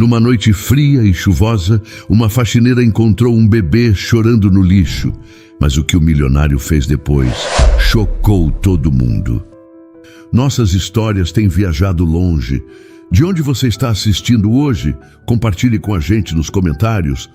Numa noite fria e chuvosa, uma faxineira encontrou um bebê chorando no lixo. Mas o que o milionário fez depois chocou todo mundo. Nossas histórias têm viajado longe. De onde você está assistindo hoje? Compartilhe com a gente nos comentários.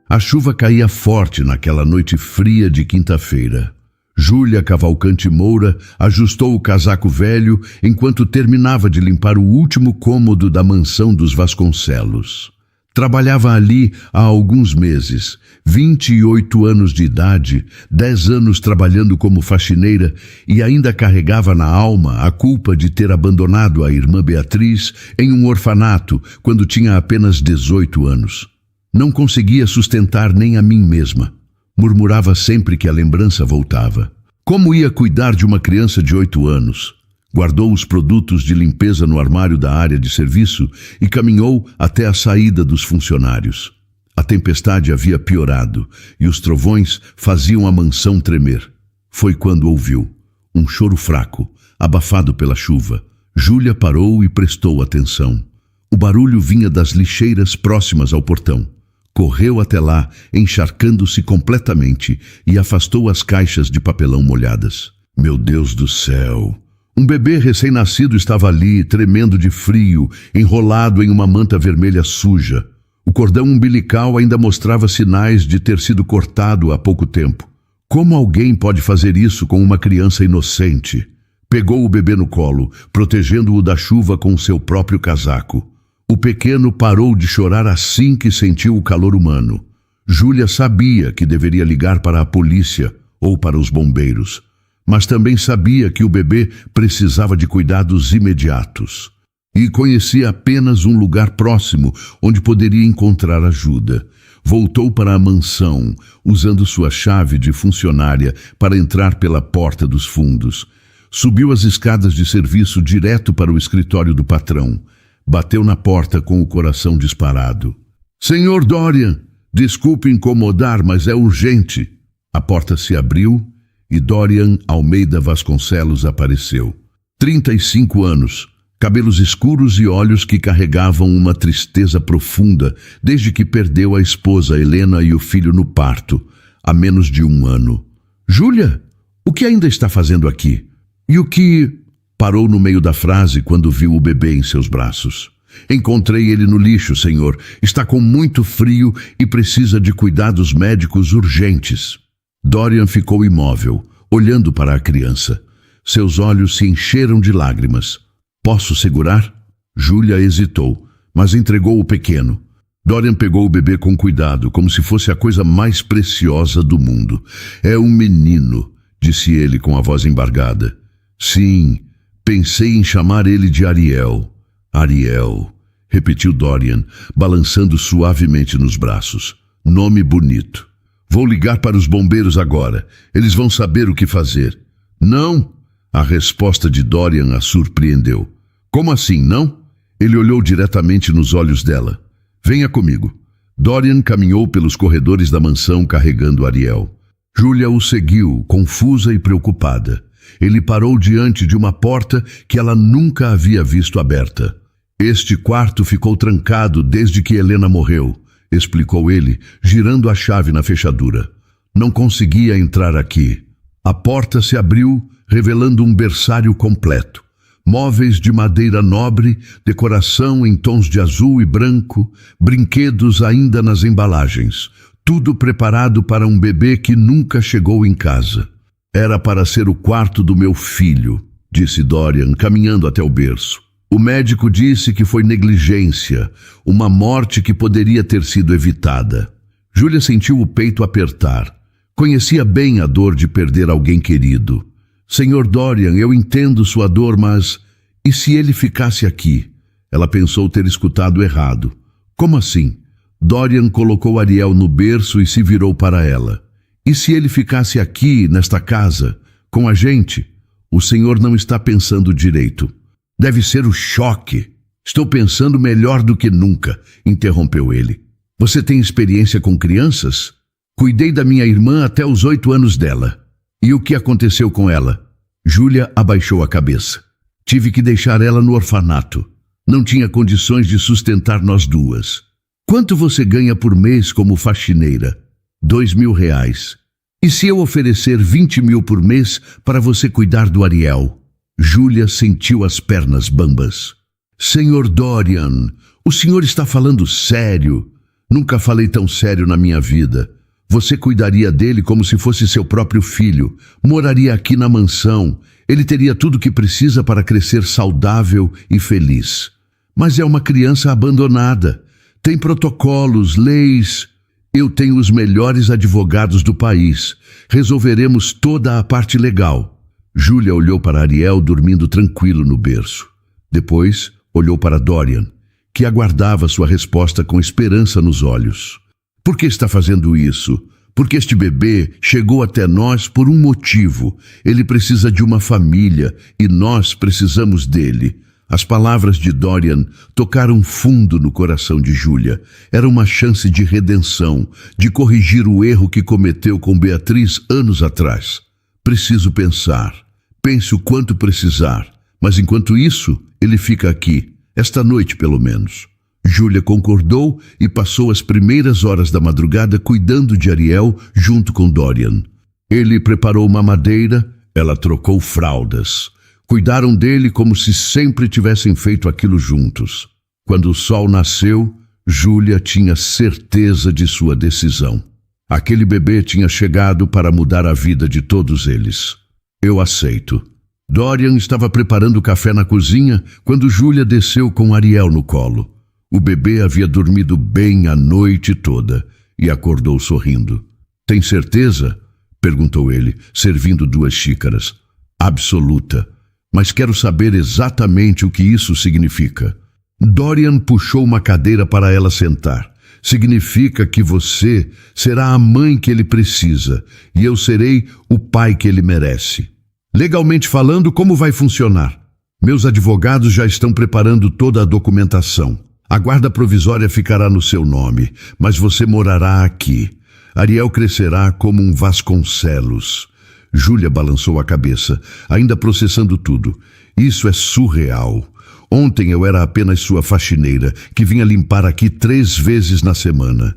A chuva caía forte naquela noite fria de quinta-feira. Júlia Cavalcante Moura ajustou o casaco velho enquanto terminava de limpar o último cômodo da mansão dos Vasconcelos. Trabalhava ali há alguns meses, 28 anos de idade, 10 anos trabalhando como faxineira e ainda carregava na alma a culpa de ter abandonado a irmã Beatriz em um orfanato quando tinha apenas 18 anos. Não conseguia sustentar nem a mim mesma. Murmurava sempre que a lembrança voltava. Como ia cuidar de uma criança de 8 anos? Guardou os produtos de limpeza no armário da área de serviço e caminhou até a saída dos funcionários. A tempestade havia piorado e os trovões faziam a mansão tremer. Foi quando ouviu um choro fraco, abafado pela chuva. Júlia parou e prestou atenção. O barulho vinha das lixeiras próximas ao portão. Correu até lá, encharcando-se completamente, e afastou as caixas de papelão molhadas. Meu Deus do céu! Um bebê recém-nascido estava ali, tremendo de frio, enrolado em uma manta vermelha suja. O cordão umbilical ainda mostrava sinais de ter sido cortado há pouco tempo. Como alguém pode fazer isso com uma criança inocente? Pegou o bebê no colo, protegendo-o da chuva com seu próprio casaco. O pequeno parou de chorar assim que sentiu o calor humano. Júlia sabia que deveria ligar para a polícia ou para os bombeiros, mas também sabia que o bebê precisava de cuidados imediatos. E conhecia apenas um lugar próximo onde poderia encontrar ajuda. Voltou para a mansão, usando sua chave de funcionária para entrar pela porta dos fundos. Subiu as escadas de serviço direto para o escritório do patrão. Bateu na porta com o coração disparado. Senhor Dorian, desculpe incomodar, mas é urgente. A porta se abriu e Dorian Almeida Vasconcelos apareceu. 35 anos, cabelos escuros e olhos que carregavam uma tristeza profunda desde que perdeu a esposa Helena e o filho no parto, há menos de 1 ano. Júlia, o que ainda está fazendo aqui? E o que... Parou no meio da frase quando viu o bebê em seus braços. Encontrei ele no lixo, senhor. Está com muito frio e precisa de cuidados médicos urgentes. Dorian ficou imóvel, olhando para a criança. Seus olhos se encheram de lágrimas. Posso segurar? Júlia hesitou, mas entregou o pequeno. Dorian pegou o bebê com cuidado, como se fosse a coisa mais preciosa do mundo. É um menino, disse ele com a voz embargada. Sim. Pensei em chamar ele de Ariel. Ariel, repetiu Dorian, balançando suavemente nos braços. Nome bonito. Vou ligar para os bombeiros agora. Eles vão saber o que fazer. Não? A resposta de Dorian a surpreendeu. Como assim, não? Ele olhou diretamente nos olhos dela. Venha comigo. Dorian caminhou pelos corredores da mansão carregando Ariel. Júlia o seguiu, confusa e preocupada. Ele parou diante de uma porta que ela nunca havia visto aberta. Este quarto ficou trancado desde que Helena morreu, explicou ele, girando a chave na fechadura. Não conseguia entrar aqui. A porta se abriu, revelando um berçário completo. Móveis de madeira nobre, decoração em tons de azul e branco, brinquedos ainda nas embalagens. Tudo preparado para um bebê que nunca chegou em casa. Era para ser o quarto do meu filho, disse Dorian, caminhando até o berço. O médico disse que foi negligência, uma morte que poderia ter sido evitada. Júlia sentiu o peito apertar. Conhecia bem a dor de perder alguém querido. Senhor Dorian, eu entendo sua dor, mas... E se ele ficasse aqui? Ela pensou ter escutado errado. Como assim? Dorian colocou Ariel no berço e se virou para ela. E se ele ficasse aqui, nesta casa, com a gente? O senhor não está pensando direito. Deve ser o choque. Estou pensando melhor do que nunca, interrompeu ele. Você tem experiência com crianças? Cuidei da minha irmã até os 8 anos dela. E o que aconteceu com ela? Júlia abaixou a cabeça. Tive que deixar ela no orfanato. Não tinha condições de sustentar nós duas. Quanto você ganha por mês como faxineira? 2.000. E se eu oferecer 20.000 por mês para você cuidar do Ariel? Júlia sentiu as pernas bambas. Senhor Dorian, o senhor está falando sério? Nunca falei tão sério na minha vida. Você cuidaria dele como se fosse seu próprio filho. Moraria aqui na mansão. Ele teria tudo o que precisa para crescer saudável e feliz. Mas é uma criança abandonada. Tem protocolos, leis. Eu tenho os melhores advogados do país. Resolveremos toda a parte legal. Júlia olhou para Ariel dormindo tranquilo no berço. Depois, olhou para Dorian, que aguardava sua resposta com esperança nos olhos. Por que está fazendo isso? Porque este bebê chegou até nós por um motivo. Ele precisa de uma família e nós precisamos dele. As palavras de Dorian tocaram fundo no coração de Júlia. Era uma chance de redenção, de corrigir o erro que cometeu com Beatriz anos atrás. Preciso pensar. Pense o quanto precisar. Mas enquanto isso, ele fica aqui, esta noite pelo menos. Júlia concordou e passou as primeiras horas da madrugada cuidando de Ariel junto com Dorian. Ele preparou mamadeira, ela trocou fraldas. Cuidaram dele como se sempre tivessem feito aquilo juntos. Quando o sol nasceu, Júlia tinha certeza de sua decisão. Aquele bebê tinha chegado para mudar a vida de todos eles. Eu aceito. Dorian estava preparando café na cozinha quando Júlia desceu com Ariel no colo. O bebê havia dormido bem a noite toda e acordou sorrindo. Tem certeza? Perguntou ele, servindo 2 xícaras. Absoluta. Mas quero saber exatamente o que isso significa. Dorian puxou uma cadeira para ela sentar. Significa que você será a mãe que ele precisa e eu serei o pai que ele merece. Legalmente falando, como vai funcionar? Meus advogados já estão preparando toda a documentação. A guarda provisória ficará no seu nome, mas você morará aqui. Ariel crescerá como um Vasconcelos. Júlia balançou a cabeça, ainda processando tudo. Isso é surreal. Ontem eu era apenas sua faxineira, que vinha limpar aqui 3 vezes na semana.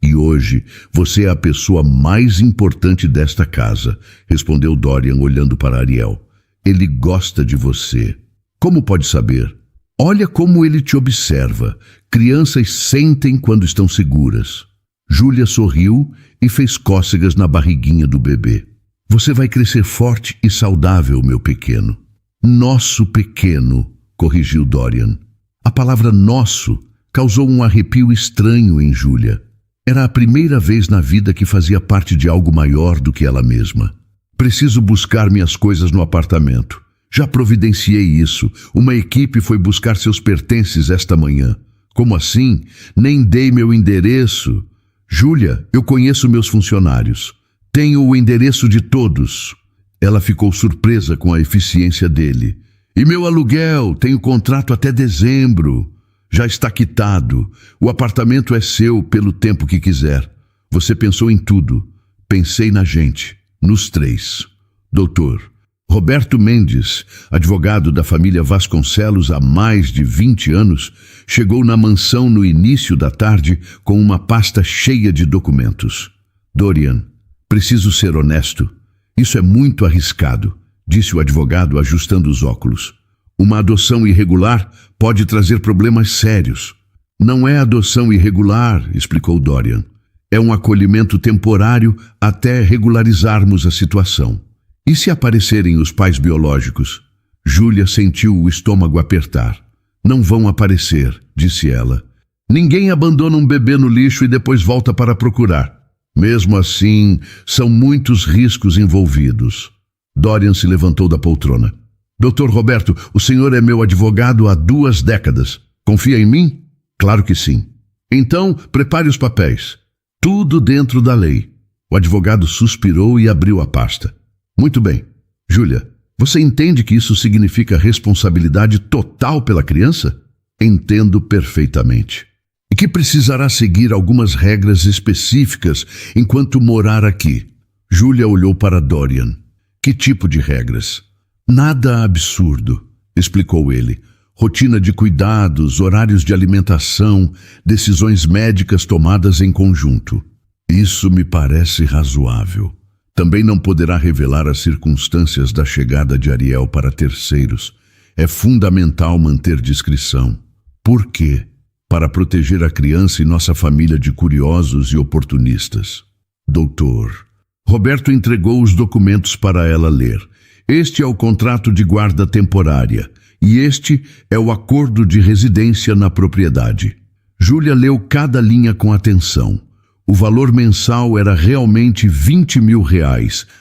E hoje você é a pessoa mais importante desta casa, respondeu Dorian olhando para Ariel. Ele gosta de você. Como pode saber? Olha como ele te observa. Crianças sentem quando estão seguras. Júlia sorriu e fez cócegas na barriguinha do bebê. Você vai crescer forte e saudável, meu pequeno. Nosso pequeno, corrigiu Dorian. A palavra nosso causou um arrepio estranho em Júlia. Era a primeira vez na vida que fazia parte de algo maior do que ela mesma. Preciso buscar minhas coisas no apartamento. Já providenciei isso. Uma equipe foi buscar seus pertences esta manhã. Como assim? Nem dei meu endereço. Júlia, eu conheço meus funcionários. Tenho o endereço de todos. Ela ficou surpresa com a eficiência dele. E meu aluguel, tenho contrato até dezembro. Já está quitado. O apartamento é seu pelo tempo que quiser. Você pensou em tudo. Pensei na gente, nos 3. Doutor Roberto Mendes, advogado da família Vasconcelos há mais de 20 anos, chegou na mansão no início da tarde com uma pasta cheia de documentos. Dorian, preciso ser honesto. Isso é muito arriscado, disse o advogado ajustando os óculos. Uma adoção irregular pode trazer problemas sérios. Não é adoção irregular, explicou Dorian. É um acolhimento temporário até regularizarmos a situação. E se aparecerem os pais biológicos? Júlia sentiu o estômago apertar. Não vão aparecer, disse ela. Ninguém abandona um bebê no lixo e depois volta para procurar. Mesmo assim, são muitos riscos envolvidos. Dorian se levantou da poltrona. Doutor Roberto, o senhor é meu advogado há 2 décadas. Confia em mim? Claro que sim. Então, prepare os papéis. Tudo dentro da lei. O advogado suspirou e abriu a pasta. Muito bem. Júlia, você entende que isso significa responsabilidade total pela criança? Entendo perfeitamente. E que precisará seguir algumas regras específicas enquanto morar aqui. Júlia olhou para Dorian. Que tipo de regras? Nada absurdo, explicou ele. Rotina de cuidados, horários de alimentação, decisões médicas tomadas em conjunto. Isso me parece razoável. Também não poderá revelar as circunstâncias da chegada de Ariel para terceiros. É fundamental manter discrição. Por quê? Para proteger a criança e nossa família de curiosos e oportunistas. Doutor. Roberto entregou os documentos para ela ler. Este é o contrato de guarda temporária e este é o acordo de residência na propriedade. Júlia leu cada linha com atenção. O valor mensal era realmente R$20 mil,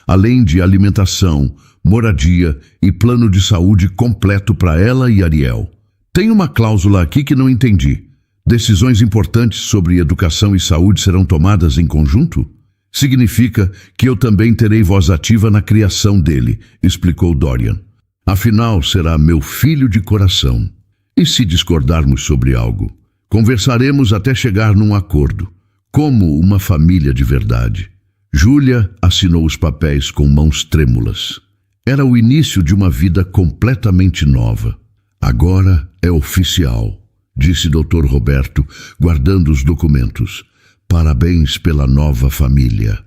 além de alimentação, moradia e plano de saúde completo para ela e Ariel. Tem uma cláusula aqui que não entendi. Decisões importantes sobre educação e saúde serão tomadas em conjunto? Significa que eu também terei voz ativa na criação dele, explicou Dorian. Afinal, será meu filho de coração. E se discordarmos sobre algo? Conversaremos até chegar num acordo. Como uma família de verdade. Júlia assinou os papéis com mãos trêmulas. Era o início de uma vida completamente nova. Agora é oficial, disse Dr. Roberto, guardando os documentos. Parabéns pela nova família.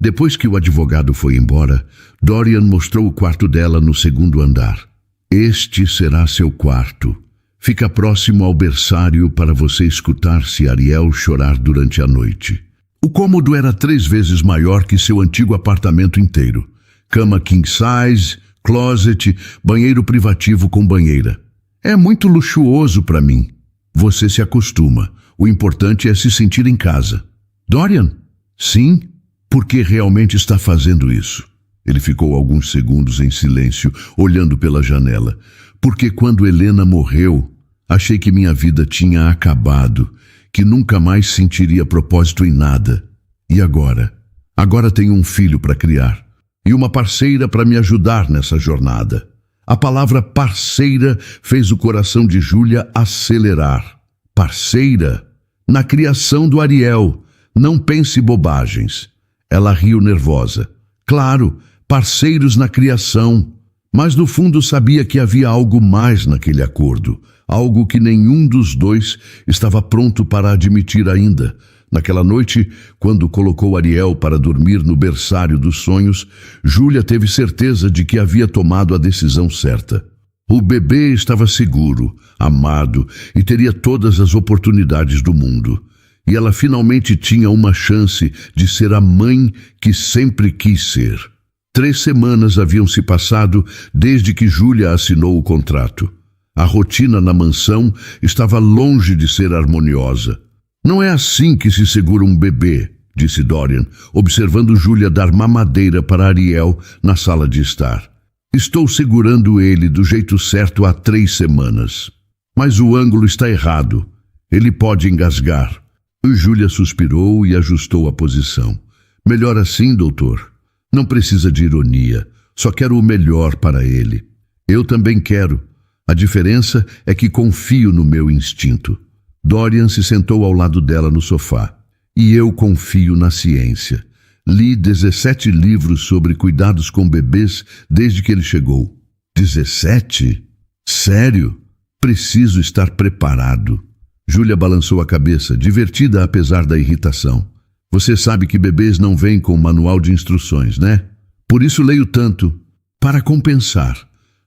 Depois que o advogado foi embora, Dorian mostrou o quarto dela no segundo andar. Este será seu quarto. Fica próximo ao berçário para você escutar se Ariel chorar durante a noite. O cômodo era 3 vezes maior que seu antigo apartamento inteiro. Cama king size, closet, banheiro privativo com banheira. É muito luxuoso para mim. Você se acostuma. O importante é se sentir em casa. Dorian? Sim? Por que realmente está fazendo isso? Ele ficou alguns segundos em silêncio, olhando pela janela. Porque quando Helena morreu, achei que minha vida tinha acabado, que nunca mais sentiria propósito em nada. E agora? Agora tenho um filho para criar e uma parceira para me ajudar nessa jornada. A palavra parceira fez o coração de Júlia acelerar. Parceira? Na criação do Ariel. Não pense bobagens. Ela riu nervosa. Claro, parceiros na criação. Mas no fundo sabia que havia algo mais naquele acordo. Algo que nenhum dos dois estava pronto para admitir ainda. Naquela noite, quando colocou Ariel para dormir no berçário dos sonhos, Júlia teve certeza de que havia tomado a decisão certa. O bebê estava seguro, amado e teria todas as oportunidades do mundo. E ela finalmente tinha uma chance de ser a mãe que sempre quis ser. 3 semanas haviam se passado desde que Júlia assinou o contrato. A rotina na mansão estava longe de ser harmoniosa. Não é assim que se segura um bebê, disse Dorian, observando Júlia dar mamadeira para Ariel na sala de estar. Estou segurando ele do jeito certo há 3 semanas. Mas o ângulo está errado. Ele pode engasgar. Júlia suspirou e ajustou a posição. Melhor assim, doutor. Não precisa de ironia. Só quero o melhor para ele. Eu também quero. A diferença é que confio no meu instinto. Dorian se sentou ao lado dela no sofá. E eu confio na ciência. Li 17 livros sobre cuidados com bebês desde que ele chegou. 17? Sério? Preciso estar preparado. Júlia balançou a cabeça, divertida apesar da irritação. Você sabe que bebês não vêm com manual de instruções, né? Por isso leio tanto. Para compensar.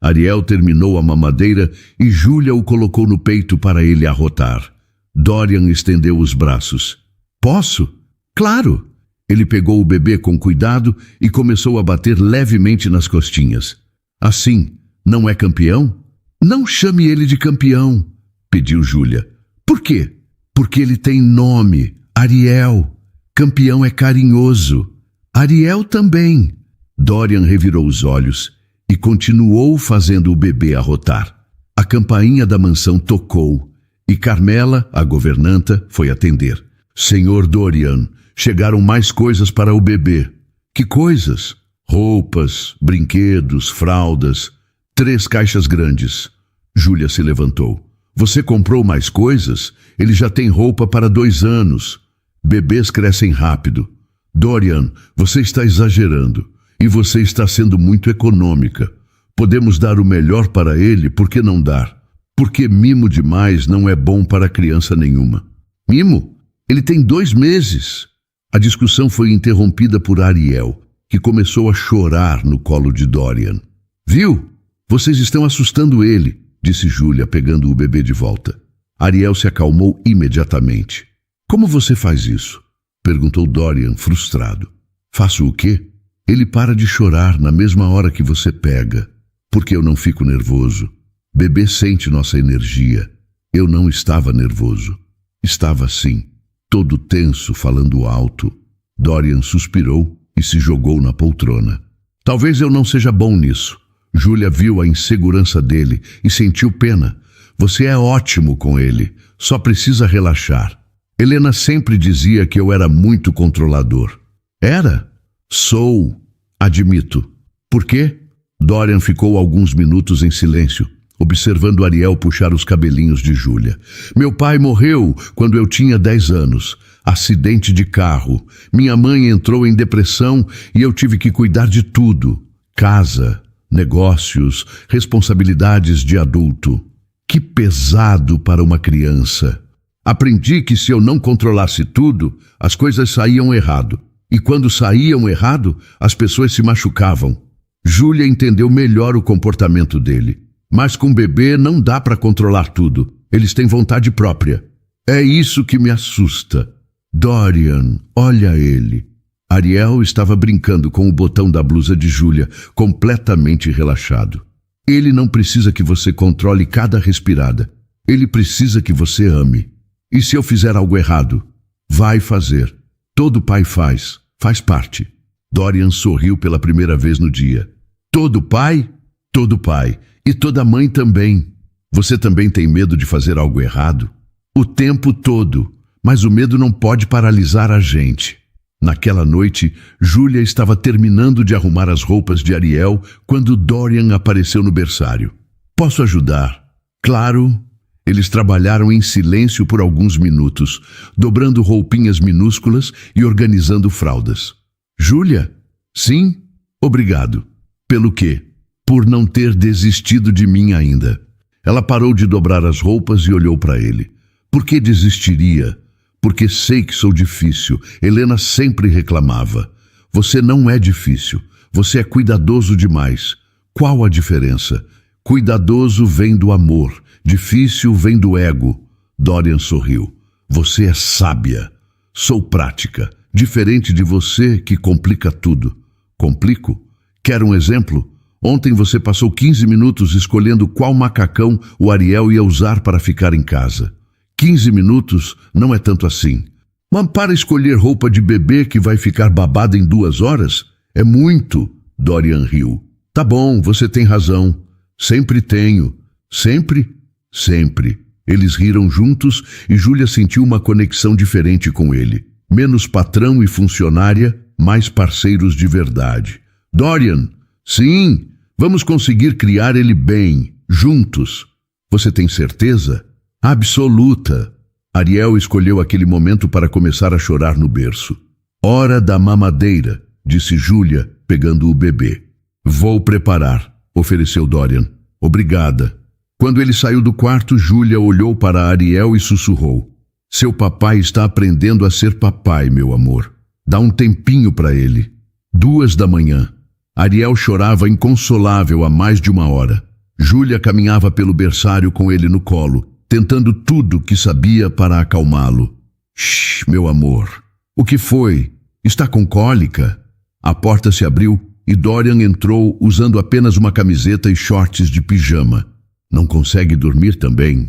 Ariel terminou a mamadeira e Júlia o colocou no peito para ele arrotar. Dorian estendeu os braços. Posso? Claro! Ele pegou o bebê com cuidado e começou a bater levemente nas costinhas. Assim, não é campeão? Não chame ele de campeão, pediu Júlia. Por quê? Porque ele tem nome, Ariel. Campeão é carinhoso. Ariel também. Dorian revirou os olhos e continuou fazendo o bebê arrotar. A campainha da mansão tocou e Carmela, a governanta, foi atender. Senhor Dorian, chegaram mais coisas para o bebê. Que coisas? Roupas, brinquedos, fraldas. 3 caixas grandes. Júlia se levantou. Você comprou mais coisas? Ele já tem roupa para 2 anos. Bebês crescem rápido. Dorian, você está exagerando. E você está sendo muito econômica. Podemos dar o melhor para ele, por que não dar? Porque mimo demais não é bom para criança nenhuma. Mimo? Ele tem 2 meses. A discussão foi interrompida por Ariel, que começou a chorar no colo de Dorian. Viu? Vocês estão assustando ele, disse Júlia, pegando o bebê de volta. Ariel se acalmou imediatamente. Como você faz isso? Perguntou Dorian, frustrado. Faço o quê? Ele para de chorar na mesma hora que você pega. Porque eu não fico nervoso. Bebê sente nossa energia. Eu não estava nervoso. Estava assim, todo tenso, falando alto. Dorian suspirou e se jogou na poltrona. Talvez eu não seja bom nisso. Júlia viu a insegurança dele e sentiu pena. Você é ótimo com ele, só precisa relaxar. Helena sempre dizia que eu era muito controlador. Era? Sou, admito. Por quê? Dorian ficou alguns minutos em silêncio, observando Ariel puxar os cabelinhos de Júlia. Meu pai morreu quando eu tinha 10 anos. Acidente de carro. Minha mãe entrou em depressão e eu tive que cuidar de tudo. Casa, negócios, responsabilidades de adulto. Que pesado para uma criança. Aprendi que se eu não controlasse tudo, as coisas saíam errado. E quando saíam errado, as pessoas se machucavam. Júlia entendeu melhor o comportamento dele. Mas com bebê não dá para controlar tudo. Eles têm vontade própria. É isso que me assusta. Dorian, olha ele. Ariel estava brincando com o botão da blusa de Júlia, completamente relaxado. Ele não precisa que você controle cada respirada. Ele precisa que você ame. E se eu fizer algo errado? Vai fazer. Todo pai faz. Faz parte. Dorian sorriu pela primeira vez no dia. Todo pai? Todo pai. E toda mãe também. Você também tem medo de fazer algo errado? O tempo todo. Mas o medo não pode paralisar a gente. Naquela noite, Júlia estava terminando de arrumar as roupas de Ariel quando Dorian apareceu no berçário. Posso ajudar? Claro. Eles trabalharam em silêncio por alguns minutos, dobrando roupinhas minúsculas e organizando fraldas. Júlia? Sim? Obrigado. Pelo quê? Por não ter desistido de mim ainda. Ela parou de dobrar as roupas e olhou para ele. Por que desistiria? Porque sei que sou difícil. Helena sempre reclamava. Você não é difícil. Você é cuidadoso demais. Qual a diferença? Cuidadoso vem do amor. Difícil vem do ego. Dorian sorriu. Você é sábia. Sou prática. Diferente de você que complica tudo. Complico? Quer um exemplo? Ontem você passou 15 minutos escolhendo qual macacão o Ariel ia usar para ficar em casa. 15 minutos não é tanto assim. Mas para escolher roupa de bebê que vai ficar babada em 2 horas? É muito. Dorian riu. Tá bom, você tem razão. Sempre tenho. Sempre? Sempre. Eles riram juntos e Júlia sentiu uma conexão diferente com ele. Menos patrão e funcionária, mais parceiros de verdade. Dorian, sim, vamos conseguir criar ele bem, juntos. Você tem certeza? Absoluta. Ariel escolheu aquele momento para começar a chorar no berço. Hora da mamadeira, disse Júlia, pegando o bebê. Vou preparar, ofereceu Dorian. Obrigada. Quando ele saiu do quarto, Júlia olhou para Ariel e sussurrou. Seu papai está aprendendo a ser papai, meu amor. Dá um tempinho para ele. 2 da manhã. Ariel chorava inconsolável há mais de 1 hora. Júlia caminhava pelo berçário com ele no colo, tentando tudo que sabia para acalmá-lo. Shh, meu amor. O que foi? Está com cólica? A porta se abriu e Dorian entrou usando apenas uma camiseta e shorts de pijama. Não consegue dormir também?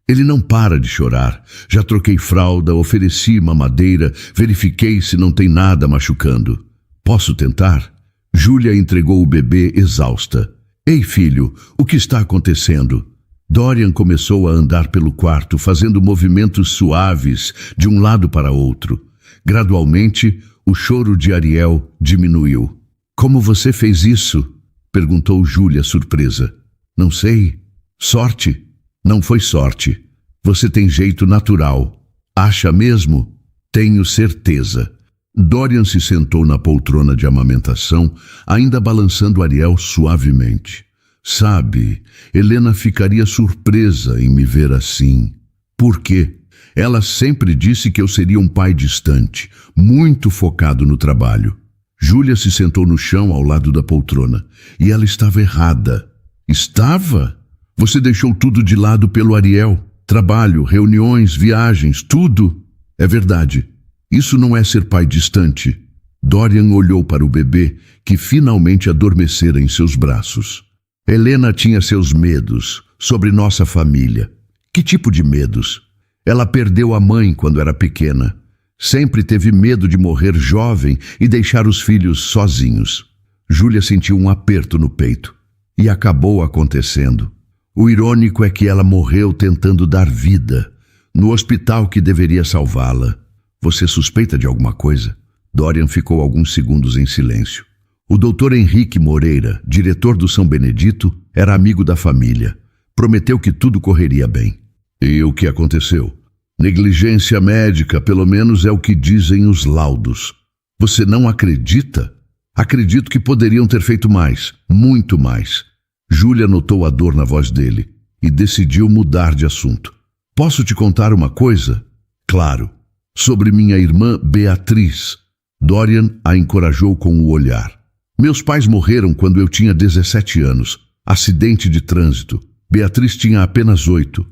Ele não para de chorar. Já troquei fralda, ofereci mamadeira, verifiquei se não tem nada machucando. Posso tentar? Júlia entregou o bebê exausta. Ei, filho, o que está acontecendo? Dorian começou a andar pelo quarto, fazendo movimentos suaves de um lado para outro. Gradualmente, o choro de Ariel diminuiu. Como você fez isso? Perguntou Júlia, surpresa. Não sei. Sorte? Não foi sorte. Você tem jeito natural. Acha mesmo? Tenho certeza. Dorian se sentou na poltrona de amamentação, ainda balançando Ariel suavemente. Sabe, Helena ficaria surpresa em me ver assim. Por quê? Ela sempre disse que eu seria um pai distante, muito focado no trabalho. Júlia se sentou no chão ao lado da poltrona, e ela estava errada. Estava? Você deixou tudo de lado pelo Ariel. Trabalho, reuniões, viagens, tudo. É verdade. Isso não é ser pai distante. Dorian olhou para o bebê, que finalmente adormecera em seus braços. Helena tinha seus medos sobre nossa família. Que tipo de medos? Ela perdeu a mãe quando era pequena. Sempre teve medo de morrer jovem e deixar os filhos sozinhos. Júlia sentiu um aperto no peito. E acabou acontecendo. O irônico é que ela morreu tentando dar vida, no hospital que deveria salvá-la. Você suspeita de alguma coisa? Dorian ficou alguns segundos em silêncio. O Dr. Henrique Moreira, diretor do São Benedito, era amigo da família. Prometeu que tudo correria bem. E o que aconteceu? Negligência médica, pelo menos é o que dizem os laudos. Você não acredita? Acredito que poderiam ter feito mais, muito mais. Júlia notou a dor na voz dele e decidiu mudar de assunto. Posso te contar uma coisa? Claro. Sobre minha irmã Beatriz. Dorian a encorajou com o olhar. Meus pais morreram quando eu tinha 17 anos. Acidente de trânsito. Beatriz tinha apenas 8.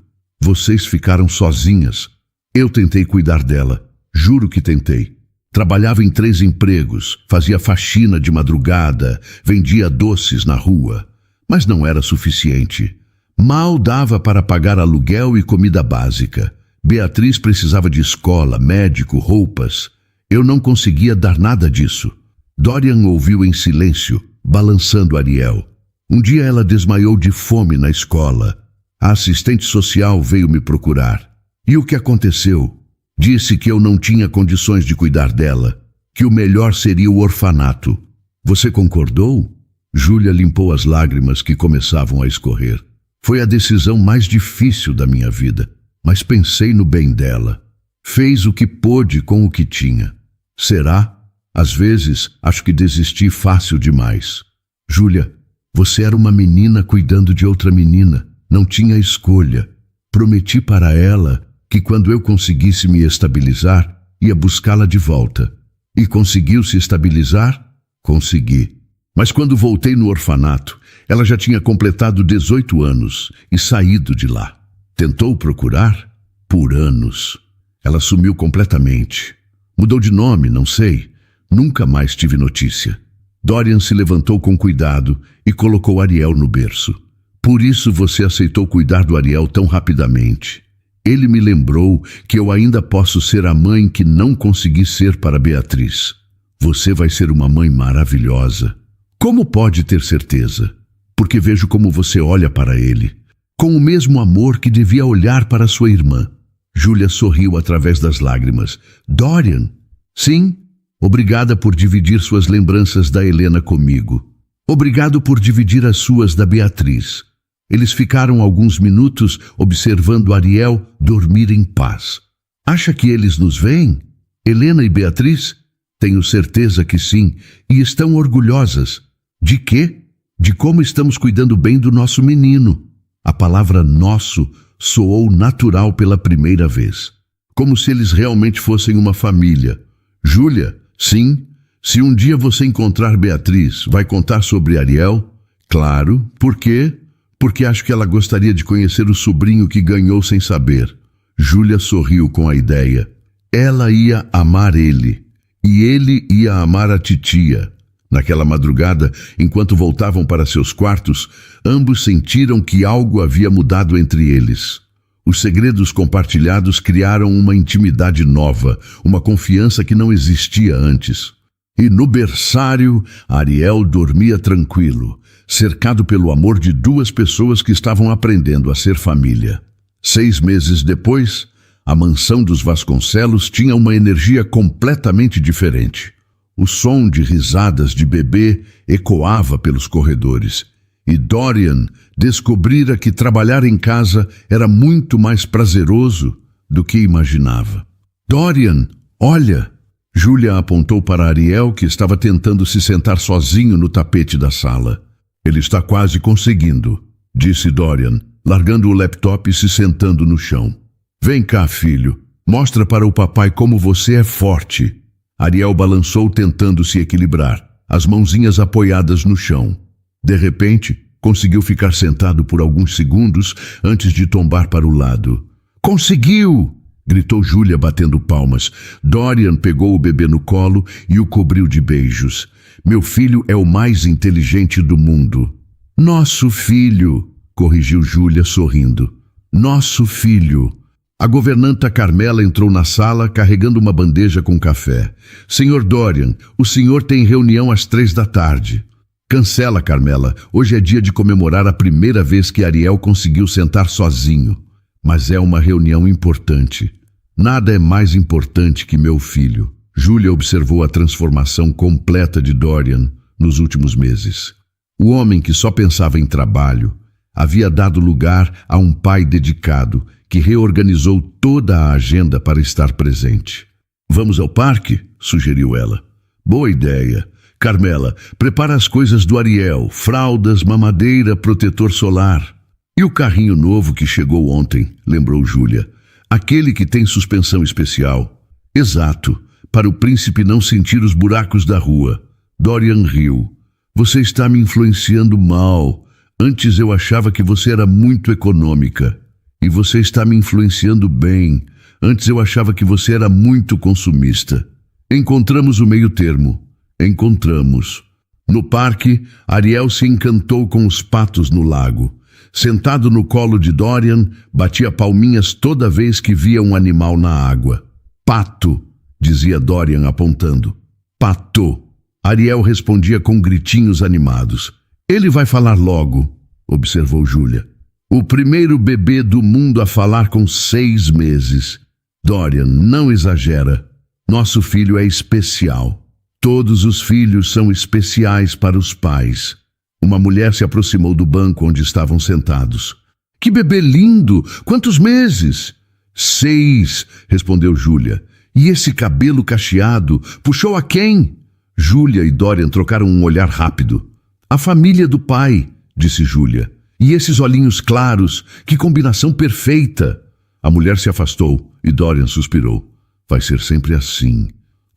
Vocês ficaram sozinhas. Eu tentei cuidar dela. Juro que tentei. Trabalhava em 3 empregos. Fazia faxina de madrugada. Vendia doces na rua. Mas não era suficiente. Mal dava para pagar aluguel e comida básica. Beatriz precisava de escola, médico, roupas. Eu não conseguia dar nada disso. Dorian ouviu em silêncio, balançando Ariel. Um dia ela desmaiou de fome na escola. A assistente social veio me procurar. E o que aconteceu? Disse que eu não tinha condições de cuidar dela, que o melhor seria o orfanato. Você concordou? Júlia limpou as lágrimas que começavam a escorrer. Foi a decisão mais difícil da minha vida, mas pensei no bem dela. Fez o que pôde com o que tinha. Será? Às vezes, acho que desisti fácil demais. Júlia, você era uma menina cuidando de outra menina. Não tinha escolha. Prometi para ela que quando eu conseguisse me estabilizar, ia buscá-la de volta. E conseguiu se estabilizar? Consegui. Mas quando voltei no orfanato, ela já tinha completado 18 anos e saído de lá. Tentou procurar? Por anos. Ela sumiu completamente. Mudou de nome, não sei. Nunca mais tive notícia. Dorian se levantou com cuidado e colocou Ariel no berço. Por isso você aceitou cuidar do Ariel tão rapidamente. Ele me lembrou que eu ainda posso ser a mãe que não consegui ser para Beatriz. Você vai ser uma mãe maravilhosa. Como pode ter certeza? Porque vejo como você olha para ele, com o mesmo amor que devia olhar para sua irmã. Júlia sorriu através das lágrimas. Dorian? Sim? Obrigada por dividir suas lembranças da Helena comigo. Obrigado por dividir as suas da Beatriz. Eles ficaram alguns minutos observando Ariel dormir em paz. Acha que eles nos veem? Helena e Beatriz? Tenho certeza que sim, e estão orgulhosas. De quê? De como estamos cuidando bem do nosso menino. A palavra nosso soou natural pela primeira vez. Como se eles realmente fossem uma família. Júlia, sim. Se um dia você encontrar Beatriz, vai contar sobre Ariel? Claro. Por quê? Porque acho que ela gostaria de conhecer o sobrinho que ganhou sem saber. Júlia sorriu com a ideia. Ela ia amar ele. E ele ia amar a titia. Naquela madrugada, enquanto voltavam para seus quartos, ambos sentiram que algo havia mudado entre eles. Os segredos compartilhados criaram uma intimidade nova, uma confiança que não existia antes. E no berçário, Ariel dormia tranquilo, cercado pelo amor de 2 pessoas que estavam aprendendo a ser família. 6 meses depois, a mansão dos Vasconcelos tinha uma energia completamente diferente. O som de risadas de bebê ecoava pelos corredores, e Dorian descobrira que trabalhar em casa era muito mais prazeroso do que imaginava. Dorian, olha! Júlia apontou para Ariel, que estava tentando se sentar sozinho no tapete da sala. Ele está quase conseguindo, disse Dorian, largando o laptop e se sentando no chão. Vem cá, filho. Mostra para o papai como você é forte. Ariel balançou tentando se equilibrar, as mãozinhas apoiadas no chão. De repente, conseguiu ficar sentado por alguns segundos antes de tombar para o lado. Conseguiu! Gritou Júlia batendo palmas. Dorian pegou o bebê no colo e o cobriu de beijos. Meu filho é o mais inteligente do mundo. Nosso filho, corrigiu Júlia sorrindo. Nosso filho. A governanta Carmela entrou na sala carregando uma bandeja com café. Senhor Dorian, o senhor tem reunião às 3 da tarde. Cancela, Carmela. Hoje é dia de comemorar a primeira vez que Ariel conseguiu sentar sozinho. Mas é uma reunião importante. Nada é mais importante que meu filho. Júlia observou a transformação completa de Dorian nos últimos meses. O homem que só pensava em trabalho havia dado lugar a um pai dedicado que reorganizou toda a agenda para estar presente. Vamos ao parque? Sugeriu ela. Boa ideia. Carmela, prepara as coisas do Ariel, fraldas, mamadeira, protetor solar. E o carrinho novo que chegou ontem, lembrou Júlia. Aquele que tem suspensão especial. Exato, para o príncipe não sentir os buracos da rua. Dorian riu. Você está me influenciando mal. Antes eu achava que você era muito econômica. E você está me influenciando bem. Antes eu achava que você era muito consumista. Encontramos o meio termo. Encontramos. No parque, Ariel se encantou com os patos no lago. Sentado no colo de Dorian, batia palminhas toda vez que via um animal na água. Pato, dizia Dorian apontando. Pato. Ariel respondia com gritinhos animados. Ele vai falar logo, observou Júlia. O primeiro bebê do mundo a falar com 6 meses. Dorian, não exagera. Nosso filho é especial. Todos os filhos são especiais para os pais. Uma mulher se aproximou do banco onde estavam sentados. Que bebê lindo! Quantos meses? 6, respondeu Júlia. E esse cabelo cacheado puxou a quem? Júlia e Dorian trocaram um olhar rápido. A família do pai, disse Júlia. E esses olhinhos claros, que combinação perfeita! A mulher se afastou e Dorian suspirou. Vai ser sempre assim.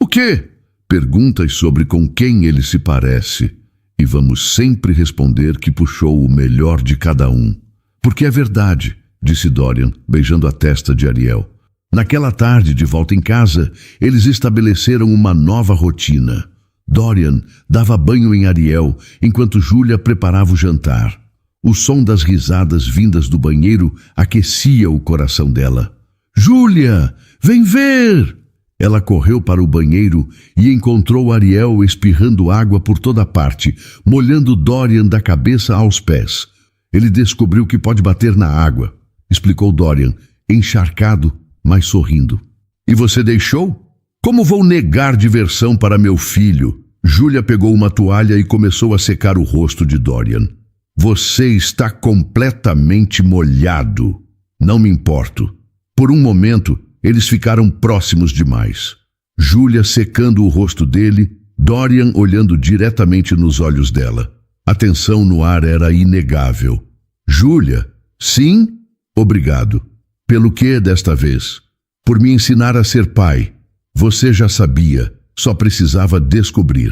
O quê? Perguntas sobre com quem ele se parece. E vamos sempre responder que puxou o melhor de cada um. Porque é verdade, disse Dorian, beijando a testa de Ariel. Naquela tarde, de volta em casa, eles estabeleceram uma nova rotina. Dorian dava banho em Ariel, enquanto Júlia preparava o jantar. O som das risadas vindas do banheiro aquecia o coração dela. Júlia, vem ver! Ela correu para o banheiro e encontrou Ariel espirrando água por toda parte, molhando Dorian da cabeça aos pés. Ele descobriu que pode bater na água, explicou Dorian, encharcado, mas sorrindo. E você deixou? Como vou negar diversão para meu filho? Júlia pegou uma toalha e começou a secar o rosto de Dorian. Você está completamente molhado. Não me importo. Por um momento, eles ficaram próximos demais. Júlia secando o rosto dele, Dorian olhando diretamente nos olhos dela. A tensão no ar era inegável. Júlia, sim? Obrigado. Pelo que desta vez? Por me ensinar a ser pai. Você já sabia, só precisava descobrir.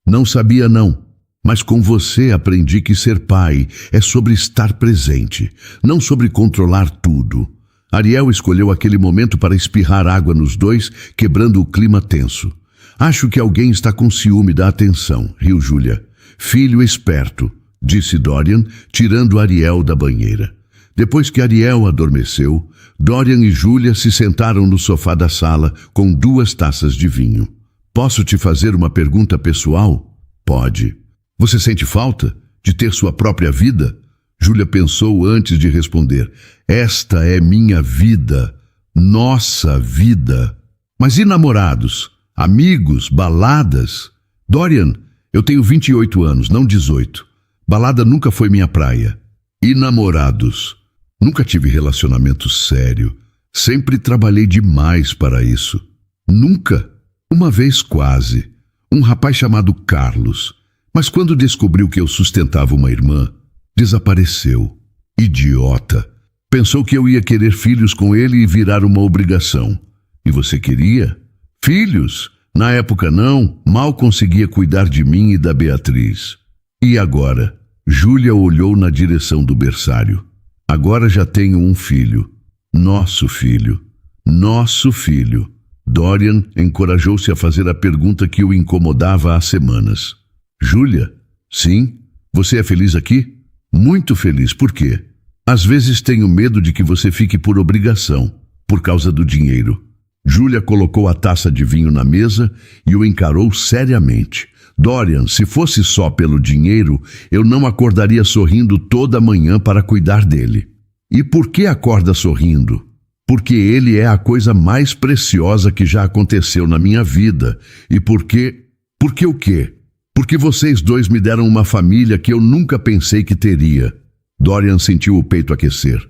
Não sabia não, mas com você aprendi que ser pai é sobre estar presente, não sobre controlar tudo. Ariel escolheu aquele momento para espirrar água nos dois, quebrando o clima tenso. Acho que alguém está com ciúme da atenção, riu Júlia. Filho esperto, disse Dorian, tirando Ariel da banheira. Depois que Ariel adormeceu, Dorian e Júlia se sentaram no sofá da sala com 2 taças de vinho. Posso te fazer uma pergunta pessoal? Pode. Você sente falta de ter sua própria vida? Júlia pensou antes de responder. Esta é minha vida, nossa vida. Mas e namorados? Amigos? Baladas? Dorian, eu tenho 28 anos, não 18. Balada nunca foi minha praia. E namorados? Nunca tive relacionamento sério. Sempre trabalhei demais para isso. Nunca. Uma vez quase. Um rapaz chamado Carlos. Mas quando descobriu que eu sustentava uma irmã, desapareceu. Idiota. Pensou que eu ia querer filhos com ele e virar uma obrigação. E você queria? Filhos? Na época não, mal conseguia cuidar de mim e da Beatriz. E agora? Júlia olhou na direção do berçário. Agora já tenho um filho. Nosso filho. Nosso filho. Dorian encorajou-se a fazer a pergunta que o incomodava há semanas. Júlia? Sim? Você é feliz aqui? Muito feliz. Por quê? Às vezes tenho medo de que você fique por obrigação, por causa do dinheiro. Júlia colocou a taça de vinho na mesa e o encarou seriamente. Dorian, se fosse só pelo dinheiro, eu não acordaria sorrindo toda manhã para cuidar dele. E por que acorda sorrindo? Porque ele é a coisa mais preciosa que já aconteceu na minha vida. E por quê? Porque o quê? Porque vocês dois me deram uma família que eu nunca pensei que teria. Dorian sentiu o peito aquecer.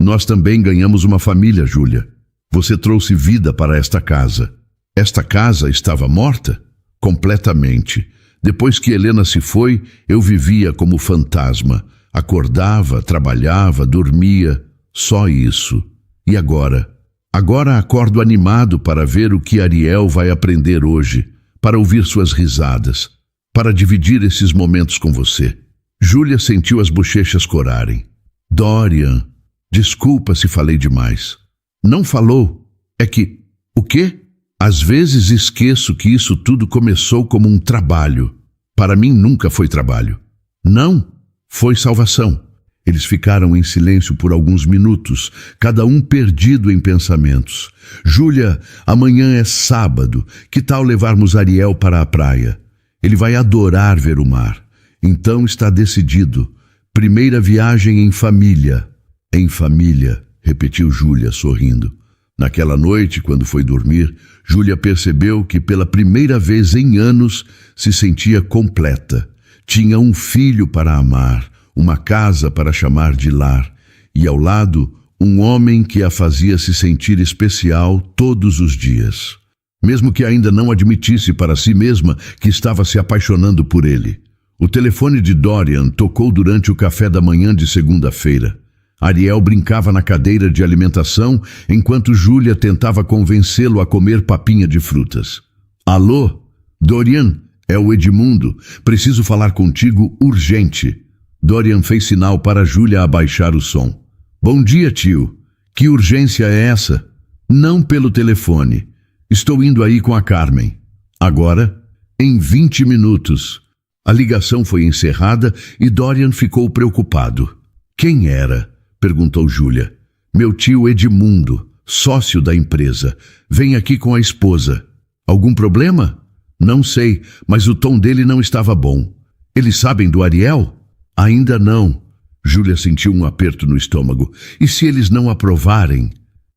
Nós também ganhamos uma família, Júlia. Você trouxe vida para esta casa. Esta casa estava morta? Completamente. Depois que Helena se foi, eu vivia como fantasma. Acordava, trabalhava, dormia. Só isso. E agora? Agora acordo animado para ver o que Ariel vai aprender hoje, para ouvir suas risadas, para dividir esses momentos com você. Júlia sentiu as bochechas corarem. Dorian, desculpa se falei demais. Não falou. É que... O quê? Às vezes esqueço que isso tudo começou como um trabalho. Para mim nunca foi trabalho. Não, foi salvação. Eles ficaram em silêncio por alguns minutos, cada um perdido em pensamentos. Júlia, amanhã é sábado. Que tal levarmos Ariel para a praia? Ele vai adorar ver o mar. Então está decidido. Primeira viagem em família. Em família, repetiu Júlia, sorrindo. Naquela noite, quando foi dormir, Júlia percebeu que pela primeira vez em anos se sentia completa. Tinha um filho para amar, uma casa para chamar de lar, e ao lado, um homem que a fazia se sentir especial todos os dias. Mesmo que ainda não admitisse para si mesma que estava se apaixonando por ele. O telefone de Dorian tocou durante o café da manhã de segunda-feira. Ariel brincava na cadeira de alimentação enquanto Júlia tentava convencê-lo a comer papinha de frutas. Alô? Dorian, é o Edmundo. Preciso falar contigo urgente. Dorian fez sinal para Júlia abaixar o som. Bom dia, tio. Que urgência é essa? Não pelo telefone. Estou indo aí com a Carmen. Agora? Em 20 minutos. A ligação foi encerrada e Dorian ficou preocupado. Quem era? Perguntou Júlia. Meu tio Edmundo, sócio da empresa. Vem aqui com a esposa. Algum problema? Não sei, mas o tom dele não estava bom. Eles sabem do Ariel? Ainda não. Júlia sentiu um aperto no estômago. E se eles não aprovarem?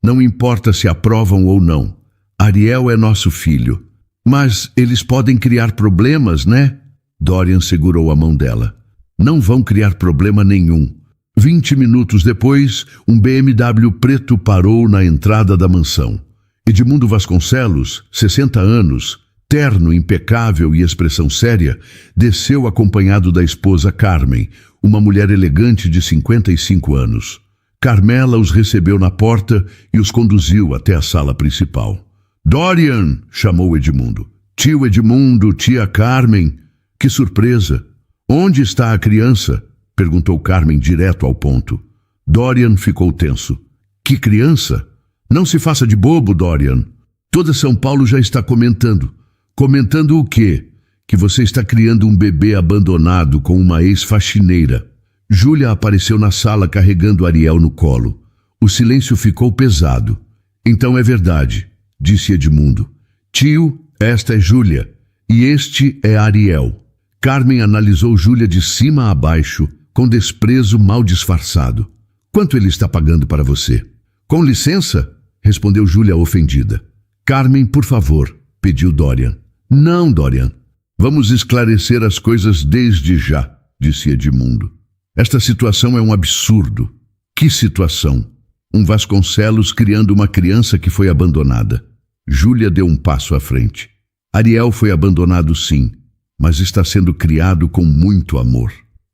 Não importa se aprovam ou não. Ariel é nosso filho. Mas eles podem criar problemas, né? Dorian segurou a mão dela. Não vão criar problema nenhum. 20 minutos depois, um BMW preto parou na entrada da mansão. Edmundo Vasconcelos, 60 anos, terno impecável e expressão séria, desceu acompanhado da esposa Carmen, uma mulher elegante de 55 anos. Carmela os recebeu na porta e os conduziu até a sala principal. Dorian, chamou Edmundo. Tio Edmundo, tia Carmen. Que surpresa! Onde está a criança? Perguntou Carmen direto ao ponto. Dorian ficou tenso. Que criança? Não se faça de bobo, Dorian. Toda São Paulo já está comentando. Comentando o quê? Que você está criando um bebê abandonado com uma ex-faxineira. Júlia apareceu na sala carregando Ariel no colo. O silêncio ficou pesado. Então é verdade, disse Edmundo. Tio, esta é Júlia. E este é Ariel. Carmen analisou Júlia de cima a baixo, com desprezo mal disfarçado. Quanto ele está pagando para você? Com licença? Respondeu Júlia ofendida. Carmen, por favor, pediu Dorian. Não, Dorian. Vamos esclarecer as coisas desde já, disse Edmundo. Esta situação é um absurdo. Que situação? Um Vasconcelos criando uma criança que foi abandonada. Júlia deu um passo à frente. Ariel foi abandonado sim. mas está sendo criado com muito amor.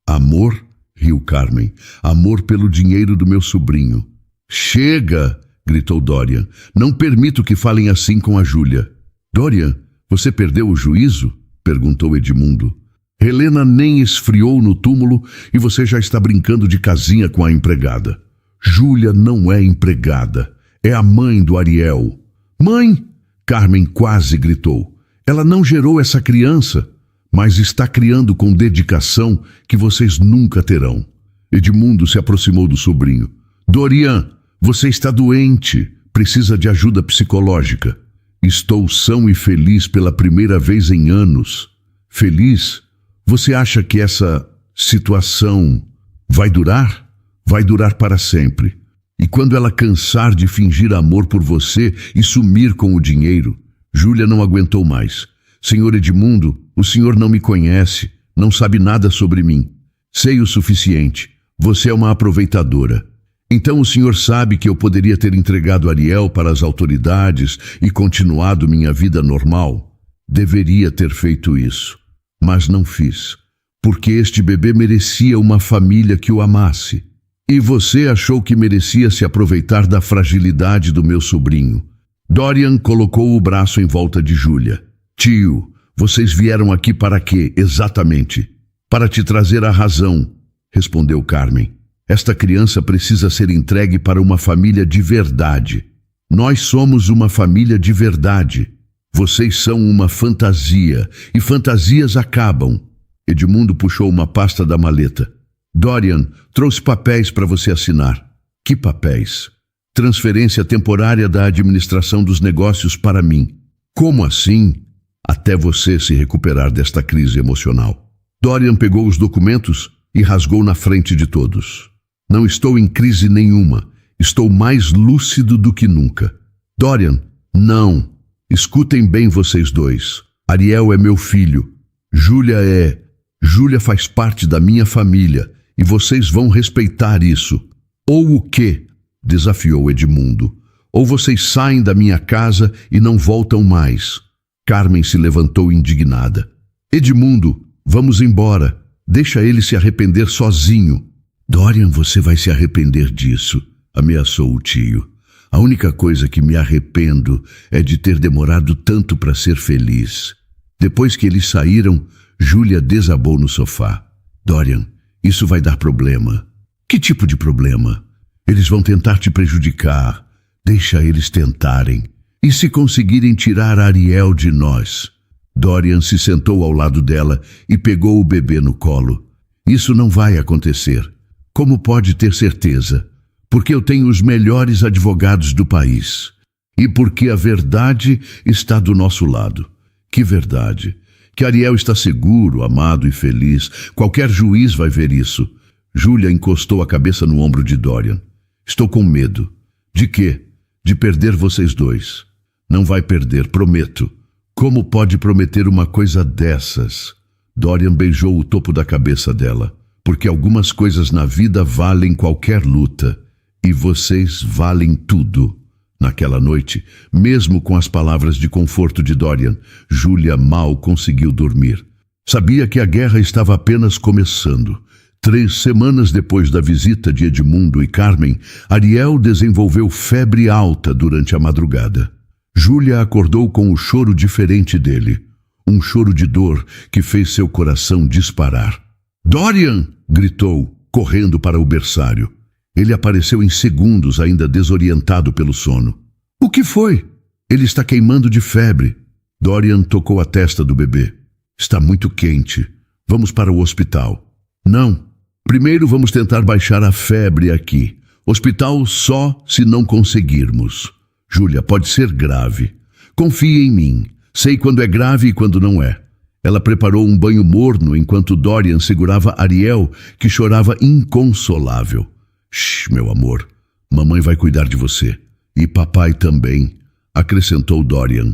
Amor? Riu Carmen. Amor pelo dinheiro do meu sobrinho. Chega! Gritou Dorian. Não permito que falem assim com a Júlia. Dorian, você perdeu o juízo? Perguntou Edmundo. Helena nem esfriou no túmulo e você já está brincando de casinha com a empregada. Júlia não é empregada. É a mãe do Ariel. Mãe! Carmen quase gritou. Ela não gerou essa criança, mas está criando com dedicação que vocês nunca terão. Edmundo se aproximou do sobrinho. Dorian, você está doente. Precisa de ajuda psicológica. Estou são e feliz pela primeira vez em anos. Feliz? Você acha que essa situação vai durar? Vai durar para sempre. E quando ela cansar de fingir amor por você e sumir com o dinheiro, Júlia não aguentou mais. Senhor Edmundo, o senhor não me conhece, não sabe nada sobre mim. Sei o suficiente. Você é uma aproveitadora. Então o senhor sabe que eu poderia ter entregado Ariel para as autoridades e continuado minha vida normal? Deveria ter feito isso, mas não fiz, porque este bebê merecia uma família que o amasse. E você achou que merecia se aproveitar da fragilidade do meu sobrinho. Dorian colocou o braço em volta de Júlia. Tio, vocês vieram aqui para quê, exatamente? Para te trazer a razão, respondeu Carmen. Esta criança precisa ser entregue para uma família de verdade. Nós somos uma família de verdade. Vocês são uma fantasia, e fantasias acabam. Edmundo puxou uma pasta da maleta. Dorian, trouxe papéis para você assinar. Que papéis? Transferência temporária da administração dos negócios para mim. Como assim? Até você se recuperar desta crise emocional. Dorian pegou os documentos e rasgou na frente de todos. Não estou em crise nenhuma. Estou mais lúcido do que nunca. Dorian, não. Escutem bem vocês dois. Ariel é meu filho. Júlia faz parte da minha família. E vocês vão respeitar isso. Ou o quê? Desafiou Edmundo. Ou vocês saem da minha casa e não voltam mais. Carmen se levantou indignada. Edmundo, vamos embora. Deixa ele se arrepender sozinho. Dorian, você vai se arrepender disso, ameaçou o tio. A única coisa que me arrependo é de ter demorado tanto para ser feliz. Depois que eles saíram, Júlia desabou no sofá. Dorian, isso vai dar problema. Que tipo de problema? Eles vão tentar te prejudicar. Deixa eles tentarem. E se conseguirem tirar Ariel de nós? Dorian se sentou ao lado dela e pegou o bebê no colo. Isso não vai acontecer. Como pode ter certeza? Porque eu tenho os melhores advogados do país. E porque a verdade está do nosso lado. Que verdade? Que Ariel está seguro, amado e feliz. Qualquer juiz vai ver isso. Júlia encostou a cabeça no ombro de Dorian. Estou com medo. De quê? De perder vocês dois. Não vai perder, prometo. Como pode prometer uma coisa dessas? Dorian beijou o topo da cabeça dela. Porque algumas coisas na vida valem qualquer luta. E vocês valem tudo. Naquela noite, mesmo com as palavras de conforto de Dorian, Júlia mal conseguiu dormir. Sabia que a guerra estava apenas começando. 3 semanas depois da visita de Edmundo e Carmen, Ariel desenvolveu febre alta durante a madrugada. Júlia acordou com um choro diferente dele. Um choro de dor que fez seu coração disparar. Dorian! Gritou, correndo para o berçário. Ele apareceu em segundos, ainda desorientado pelo sono. O que foi? Ele está queimando de febre. Dorian tocou a testa do bebê. Está muito quente. Vamos para o hospital. Não. Primeiro vamos tentar baixar a febre aqui. Hospital só se não conseguirmos. Júlia, pode ser grave. Confie em mim. Sei quando é grave e quando não é. Ela preparou um banho morno enquanto Dorian segurava Ariel, que chorava inconsolável. Shh, meu amor. Mamãe vai cuidar de você. E papai também, acrescentou Dorian.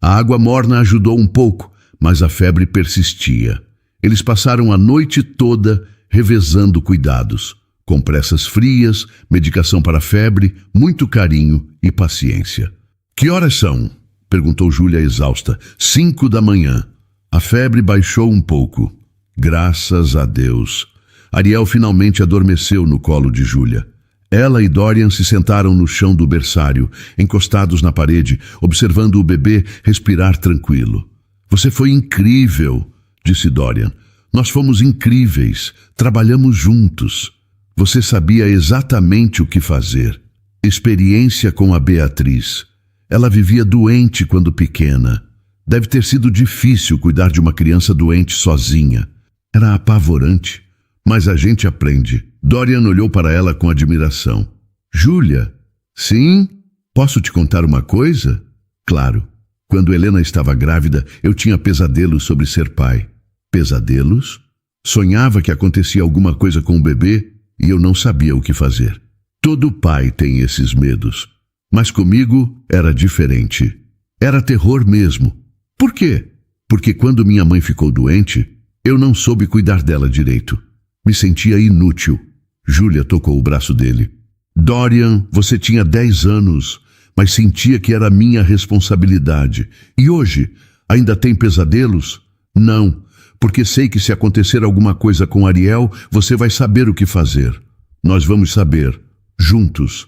A água morna ajudou um pouco, mas a febre persistia. Eles passaram a noite toda revezando cuidados. Compressas frias, medicação para a febre, muito carinho e paciência. Que horas são? Perguntou Júlia exausta. 5 da manhã. A febre baixou um pouco. Graças a Deus. Ariel finalmente adormeceu no colo de Júlia. Ela e Dorian se sentaram no chão do berçário, encostados na parede, observando o bebê respirar tranquilo. Você foi incrível, disse Dorian. Nós fomos incríveis, trabalhamos juntos. Você sabia exatamente o que fazer. Experiência com a Beatriz. Ela vivia doente quando pequena. Deve ter sido difícil cuidar de uma criança doente sozinha. Era apavorante, mas a gente aprende. Dorian olhou para ela com admiração. Júlia? Sim? Posso te contar uma coisa? Claro. Quando Helena estava grávida, eu tinha pesadelos sobre ser pai. Pesadelos? Sonhava que acontecia alguma coisa com o bebê e eu não sabia o que fazer. Todo pai tem esses medos. Mas comigo era diferente. Era terror mesmo. Por quê? Porque quando minha mãe ficou doente, eu não soube cuidar dela direito. Me sentia inútil. Júlia tocou o braço dele. Dorian, você tinha 10 anos, mas sentia que era minha responsabilidade. E hoje, ainda tem pesadelos? Não, porque sei que se acontecer alguma coisa com Ariel, você vai saber o que fazer. Nós vamos saber. Juntos.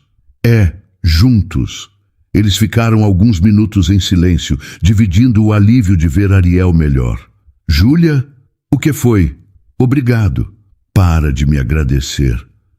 Juntos. Eles ficaram alguns minutos em silêncio, dividindo o alívio de ver Ariel melhor. Júlia? O que foi? Obrigado. Para de me agradecer.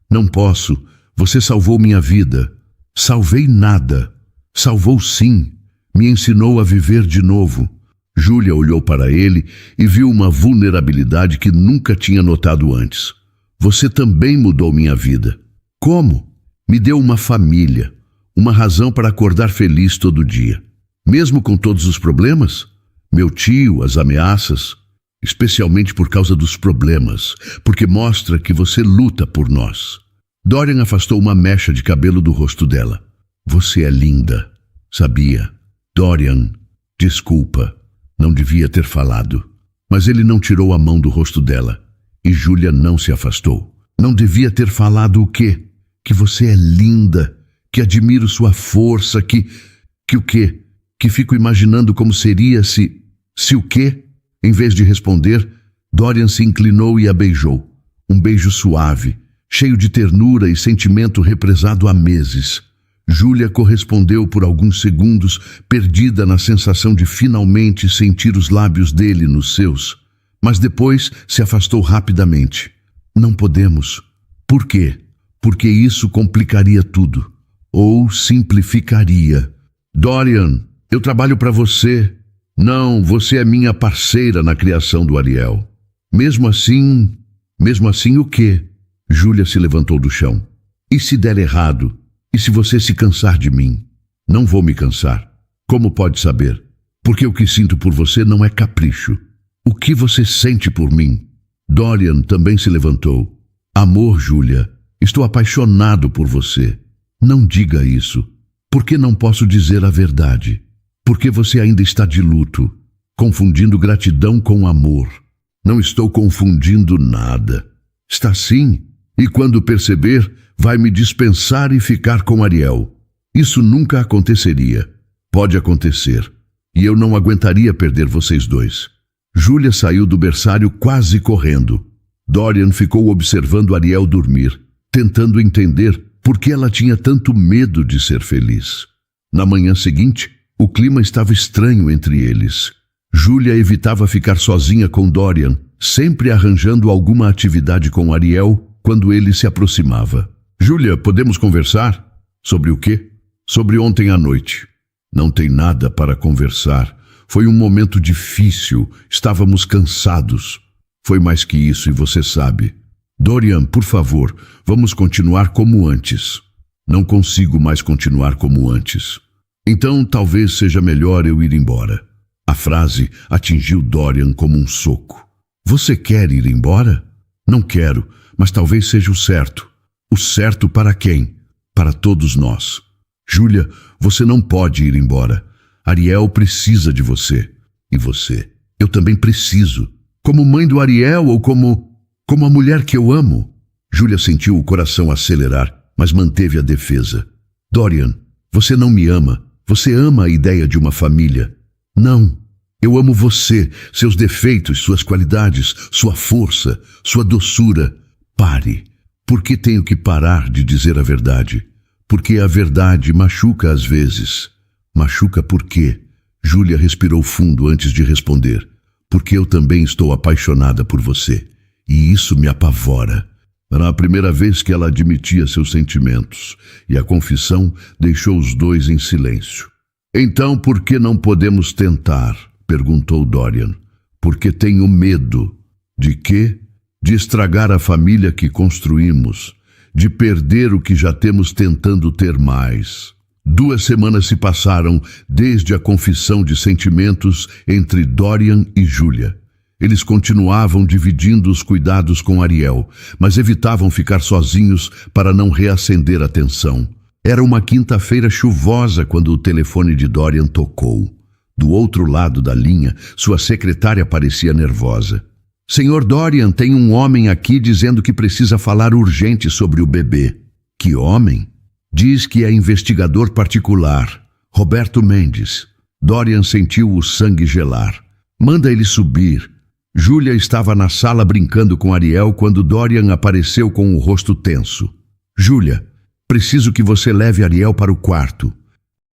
Não posso. Você salvou minha vida. Salvei nada. Salvou sim. Me ensinou a viver de novo. Júlia olhou para ele e viu uma vulnerabilidade que nunca tinha notado antes. Você também mudou minha vida. Como? Me deu uma família, uma razão para acordar feliz todo dia. Mesmo com todos os problemas? Meu tio, as ameaças, especialmente por causa dos problemas, porque mostra que você luta por nós. Dorian afastou uma mecha de cabelo do rosto dela. Você é linda, sabia? Dorian, desculpa, não devia ter falado. Mas ele não tirou a mão do rosto dela, e Júlia não se afastou. Não devia ter falado o quê? Que você é linda, que admiro sua força, que o quê? Que fico imaginando como seria se o quê? Em vez de responder, Dorian se inclinou e a beijou. Um beijo suave, cheio de ternura e sentimento represado há meses. Júlia correspondeu por alguns segundos, perdida na sensação de finalmente sentir os lábios dele nos seus. Mas depois se afastou rapidamente. Não podemos. Por quê? Porque isso complicaria tudo. Ou simplificaria. Dorian, eu trabalho para você. Não, você é minha parceira na criação do Ariel. Mesmo assim o quê? Júlia se levantou do chão. E se der errado? E se você se cansar de mim? Não vou me cansar. Como pode saber? Porque o que sinto por você não é capricho. O que você sente por mim? Dorian também se levantou. Amor, Júlia, estou apaixonado por você. Não diga isso. Por que não posso dizer a verdade? Porque você ainda está de luto, confundindo gratidão com amor. Não estou confundindo nada. Está sim, e quando perceber, vai me dispensar e ficar com Ariel. Isso nunca aconteceria. Pode acontecer, e eu não aguentaria perder vocês dois. Júlia saiu do berçário quase correndo. Dorian ficou observando Ariel dormir, tentando entender por que ela tinha tanto medo de ser feliz. Na manhã seguinte, o clima estava estranho entre eles. Júlia evitava ficar sozinha com Dorian, sempre arranjando alguma atividade com Ariel quando ele se aproximava. Júlia, podemos conversar? Sobre o quê? Sobre ontem à noite. Não tem nada para conversar. Foi um momento difícil, estávamos cansados. Foi mais que isso e você sabe. Dorian, por favor, vamos continuar como antes. Não consigo mais continuar como antes. Então talvez seja melhor eu ir embora. A frase atingiu Dorian como um soco. Você quer ir embora? Não quero, mas talvez seja o certo. O certo para quem? Para todos nós. Júlia, você não pode ir embora. Ariel precisa de você. E você? Eu também preciso. Como mãe do Ariel ou como a mulher que eu amo? Júlia sentiu o coração acelerar, mas manteve a defesa. Dorian, você não me ama. Você ama a ideia de uma família. Não, Eu amo você, seus defeitos, suas qualidades, sua força, sua doçura. Pare. Por que tenho que parar de dizer a verdade? Porque a verdade machuca às vezes. Machuca por quê? Júlia respirou fundo antes de responder. Porque eu também estou apaixonada por você. E isso me apavora. Era a primeira vez que ela admitia seus sentimentos, e a confissão deixou os dois em silêncio. Então, por que não podemos tentar? Perguntou Dorian. Porque tenho medo. De quê? De estragar a família que construímos, de perder o que já temos tentando ter mais. 2 semanas se passaram desde a confissão de sentimentos entre Dorian e Júlia. Eles continuavam dividindo os cuidados com Ariel, mas evitavam ficar sozinhos para não reacender a tensão. Era uma quinta-feira chuvosa quando o telefone de Dorian tocou. Do outro lado da linha, sua secretária parecia nervosa. Senhor Dorian, tem um homem aqui dizendo que precisa falar urgente sobre o bebê. Que homem? Diz que é investigador particular, Roberto Mendes. Dorian sentiu o sangue gelar. Manda ele subir. Júlia estava na sala brincando com Ariel quando Dorian apareceu com o rosto tenso. Júlia, preciso que você leve Ariel para o quarto.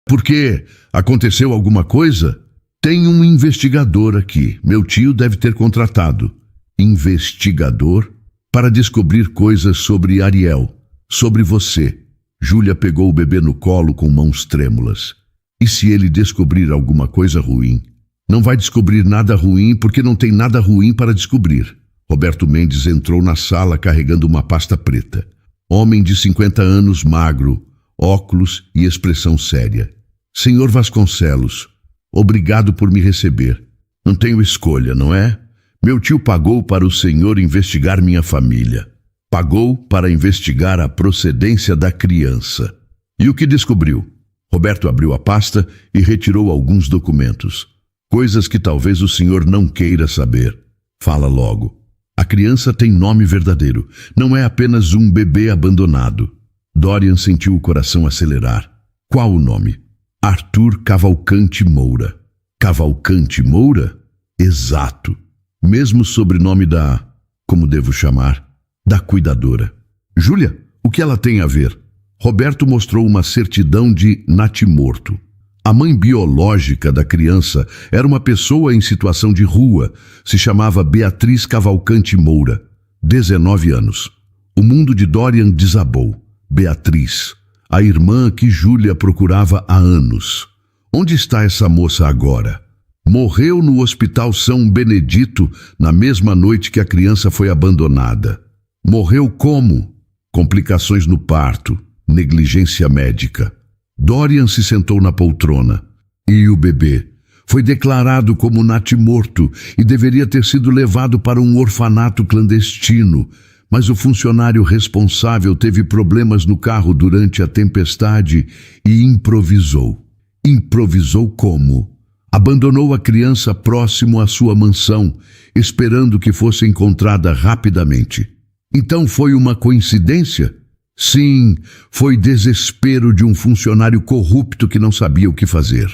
Por quê? Aconteceu alguma coisa? Tem um investigador aqui. Meu tio deve ter contratado. Investigador? Para descobrir coisas sobre Ariel, sobre você. Júlia pegou o bebê no colo com mãos trêmulas. E se ele descobrir alguma coisa ruim? Não vai descobrir nada ruim porque não tem nada ruim para descobrir. Roberto Mendes entrou na sala carregando uma pasta preta. Homem de 50 anos, magro, óculos e expressão séria. Senhor Vasconcelos, obrigado por me receber. Não tenho escolha, não é? Meu tio pagou para o senhor investigar minha família. Pagou para investigar a procedência da criança. E o que descobriu? Roberto abriu a pasta e retirou alguns documentos. Coisas que talvez o senhor não queira saber. Fala logo. A criança tem nome verdadeiro. Não é apenas um bebê abandonado. Dorian sentiu o coração acelerar. Qual o nome? Arthur Cavalcante Moura. Cavalcante Moura? Exato. Mesmo sobrenome da... como devo chamar? Da cuidadora. Júlia, o que ela tem a ver? Roberto mostrou uma certidão de natimorto. A mãe biológica da criança era uma pessoa em situação de rua. Se chamava Beatriz Cavalcante Moura, 19 anos. O mundo de Dorian desabou. Beatriz, a irmã que Júlia procurava há anos. Onde está essa moça agora? Morreu no Hospital São Benedito na mesma noite que a criança foi abandonada. Morreu como? Complicações no parto, negligência médica. Dorian se sentou na poltrona. E o bebê? Foi declarado como natimorto e deveria ter sido levado para um orfanato clandestino, mas o funcionário responsável teve problemas no carro durante a tempestade e improvisou. Improvisou como? Abandonou a criança próximo à sua mansão, esperando que fosse encontrada rapidamente. Então foi uma coincidência? Sim, foi desespero de um funcionário corrupto que não sabia o que fazer.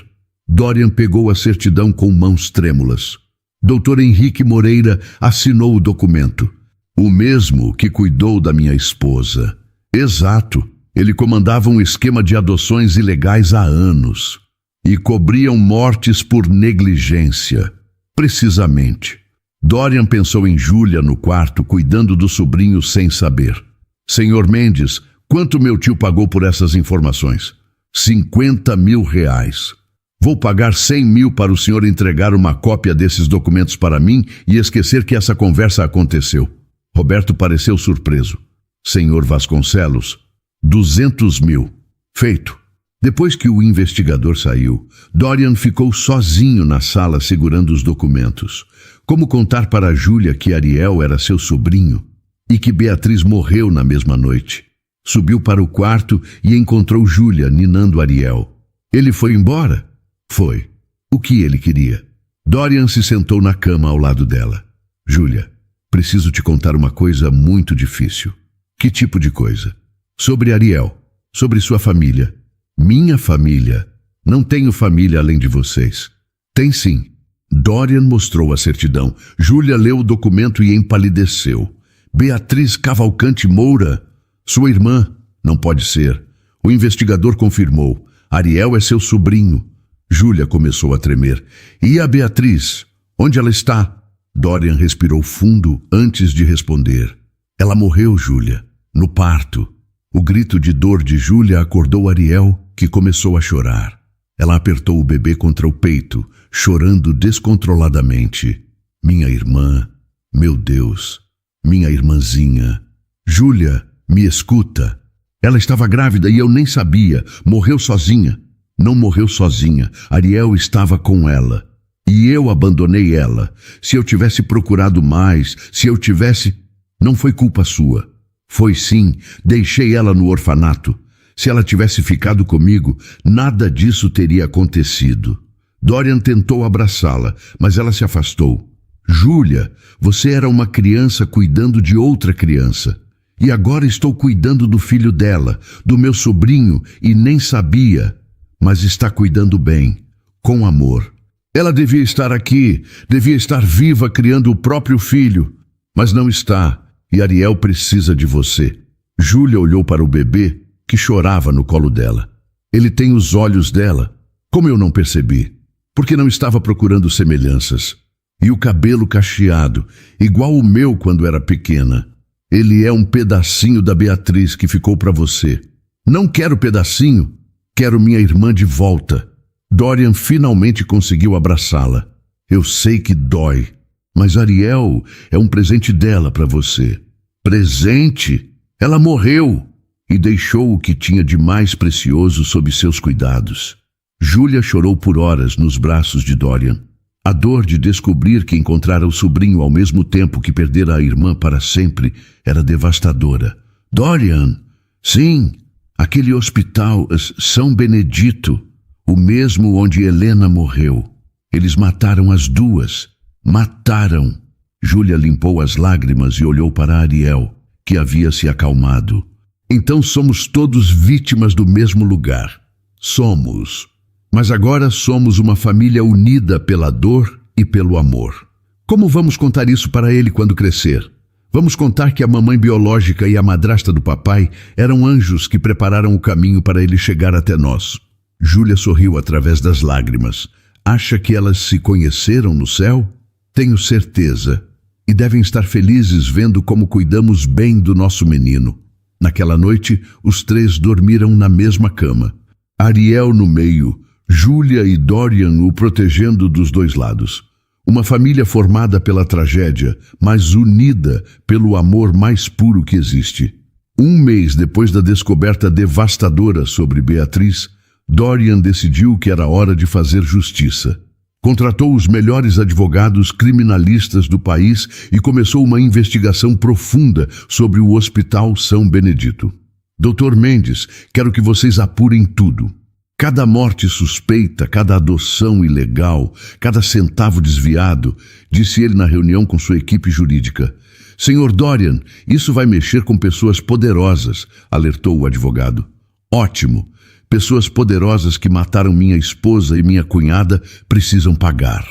Dorian pegou a certidão com mãos trêmulas. Dr. Henrique Moreira assinou o documento. O mesmo que cuidou da minha esposa. Exato, ele comandava um esquema de adoções ilegais há anos. E cobriam mortes por negligência. Precisamente. Dorian pensou em Júlia no quarto, cuidando do sobrinho sem saber. Senhor Mendes, quanto meu tio pagou por essas informações? 50 mil reais. Vou pagar 100 mil para o senhor entregar uma cópia desses documentos para mim e esquecer que essa conversa aconteceu. Roberto pareceu surpreso. Senhor Vasconcelos, 200 mil. Feito. Depois que o investigador saiu, Dorian ficou sozinho na sala segurando os documentos. Como contar para Júlia que Ariel era seu sobrinho e que Beatriz morreu na mesma noite? Subiu para o quarto e encontrou Júlia ninando Ariel. Ele foi embora? Foi. O que ele queria? Dorian se sentou na cama ao lado dela. Júlia, preciso te contar uma coisa muito difícil. Que tipo de coisa? Sobre Ariel, sobre sua família. Minha família? Não tenho família além de vocês. Tem sim. Dorian mostrou a certidão. Júlia leu o documento e empalideceu. Beatriz Cavalcante Moura? Sua irmã? Não pode ser. O investigador confirmou. Ariel é seu sobrinho. Júlia começou a tremer. E a Beatriz? Onde ela está? Dorian respirou fundo antes de responder. Ela morreu, Júlia, no parto. O grito de dor de Júlia acordou Ariel, que começou a chorar. Ela apertou o bebê contra o peito, chorando descontroladamente. Minha irmã, meu Deus, minha irmãzinha. Júlia, me escuta. Ela estava grávida e eu nem sabia. Morreu sozinha. Não morreu sozinha. Ariel estava com ela. E eu abandonei ela. Se eu tivesse procurado mais, Não foi culpa sua. Foi sim, deixei ela no orfanato. Se ela tivesse ficado comigo, nada disso teria acontecido. Dorian tentou abraçá-la, mas ela se afastou. Júlia, você era uma criança cuidando de outra criança. E agora estou cuidando do filho dela, do meu sobrinho, e nem sabia. Mas está cuidando bem, com amor. Ela devia estar aqui, devia estar viva criando o próprio filho. Mas não está, e Ariel precisa de você. Júlia olhou para o bebê, que chorava no colo dela. Ele tem os olhos dela. Como eu não percebi? Porque não estava procurando semelhanças. E o cabelo cacheado, igual o meu quando era pequena. Ele é um pedacinho da Beatriz que ficou para você. Não quero pedacinho, quero minha irmã de volta. Dorian finalmente conseguiu abraçá-la. Eu sei que dói, mas Ariel é um presente dela para você. Presente? Ela morreu e deixou o que tinha de mais precioso sob seus cuidados. Júlia chorou por horas nos braços de Dorian. A dor de descobrir que encontrara o sobrinho ao mesmo tempo que perdera a irmã para sempre era devastadora. Dorian? Sim, aquele hospital, São Benedito, o mesmo onde Helena morreu. Eles mataram as duas. Mataram. Júlia limpou as lágrimas e olhou para Ariel, que havia se acalmado. Então somos todos vítimas do mesmo lugar. Somos. Mas agora somos uma família unida pela dor e pelo amor. Como vamos contar isso para ele quando crescer? Vamos contar que a mamãe biológica e a madrasta do papai eram anjos que prepararam o caminho para ele chegar até nós. Júlia sorriu através das lágrimas. Acha que elas se conheceram no céu? Tenho certeza. E devem estar felizes vendo como cuidamos bem do nosso menino. Naquela noite, os três dormiram na mesma cama. Ariel no meio, Júlia e Dorian o protegendo dos dois lados. Uma família formada pela tragédia, mas unida pelo amor mais puro que existe. Um mês depois da descoberta devastadora sobre Beatriz, Dorian decidiu que era hora de fazer justiça. Contratou os melhores advogados criminalistas do país e começou uma investigação profunda sobre o Hospital São Benedito. Dr. Mendes, quero que vocês apurem tudo. Cada morte suspeita, cada adoção ilegal, cada centavo desviado, disse ele na reunião com sua equipe jurídica. Senhor Dorian, isso vai mexer com pessoas poderosas, alertou o advogado. Ótimo. Pessoas poderosas que mataram minha esposa e minha cunhada precisam pagar.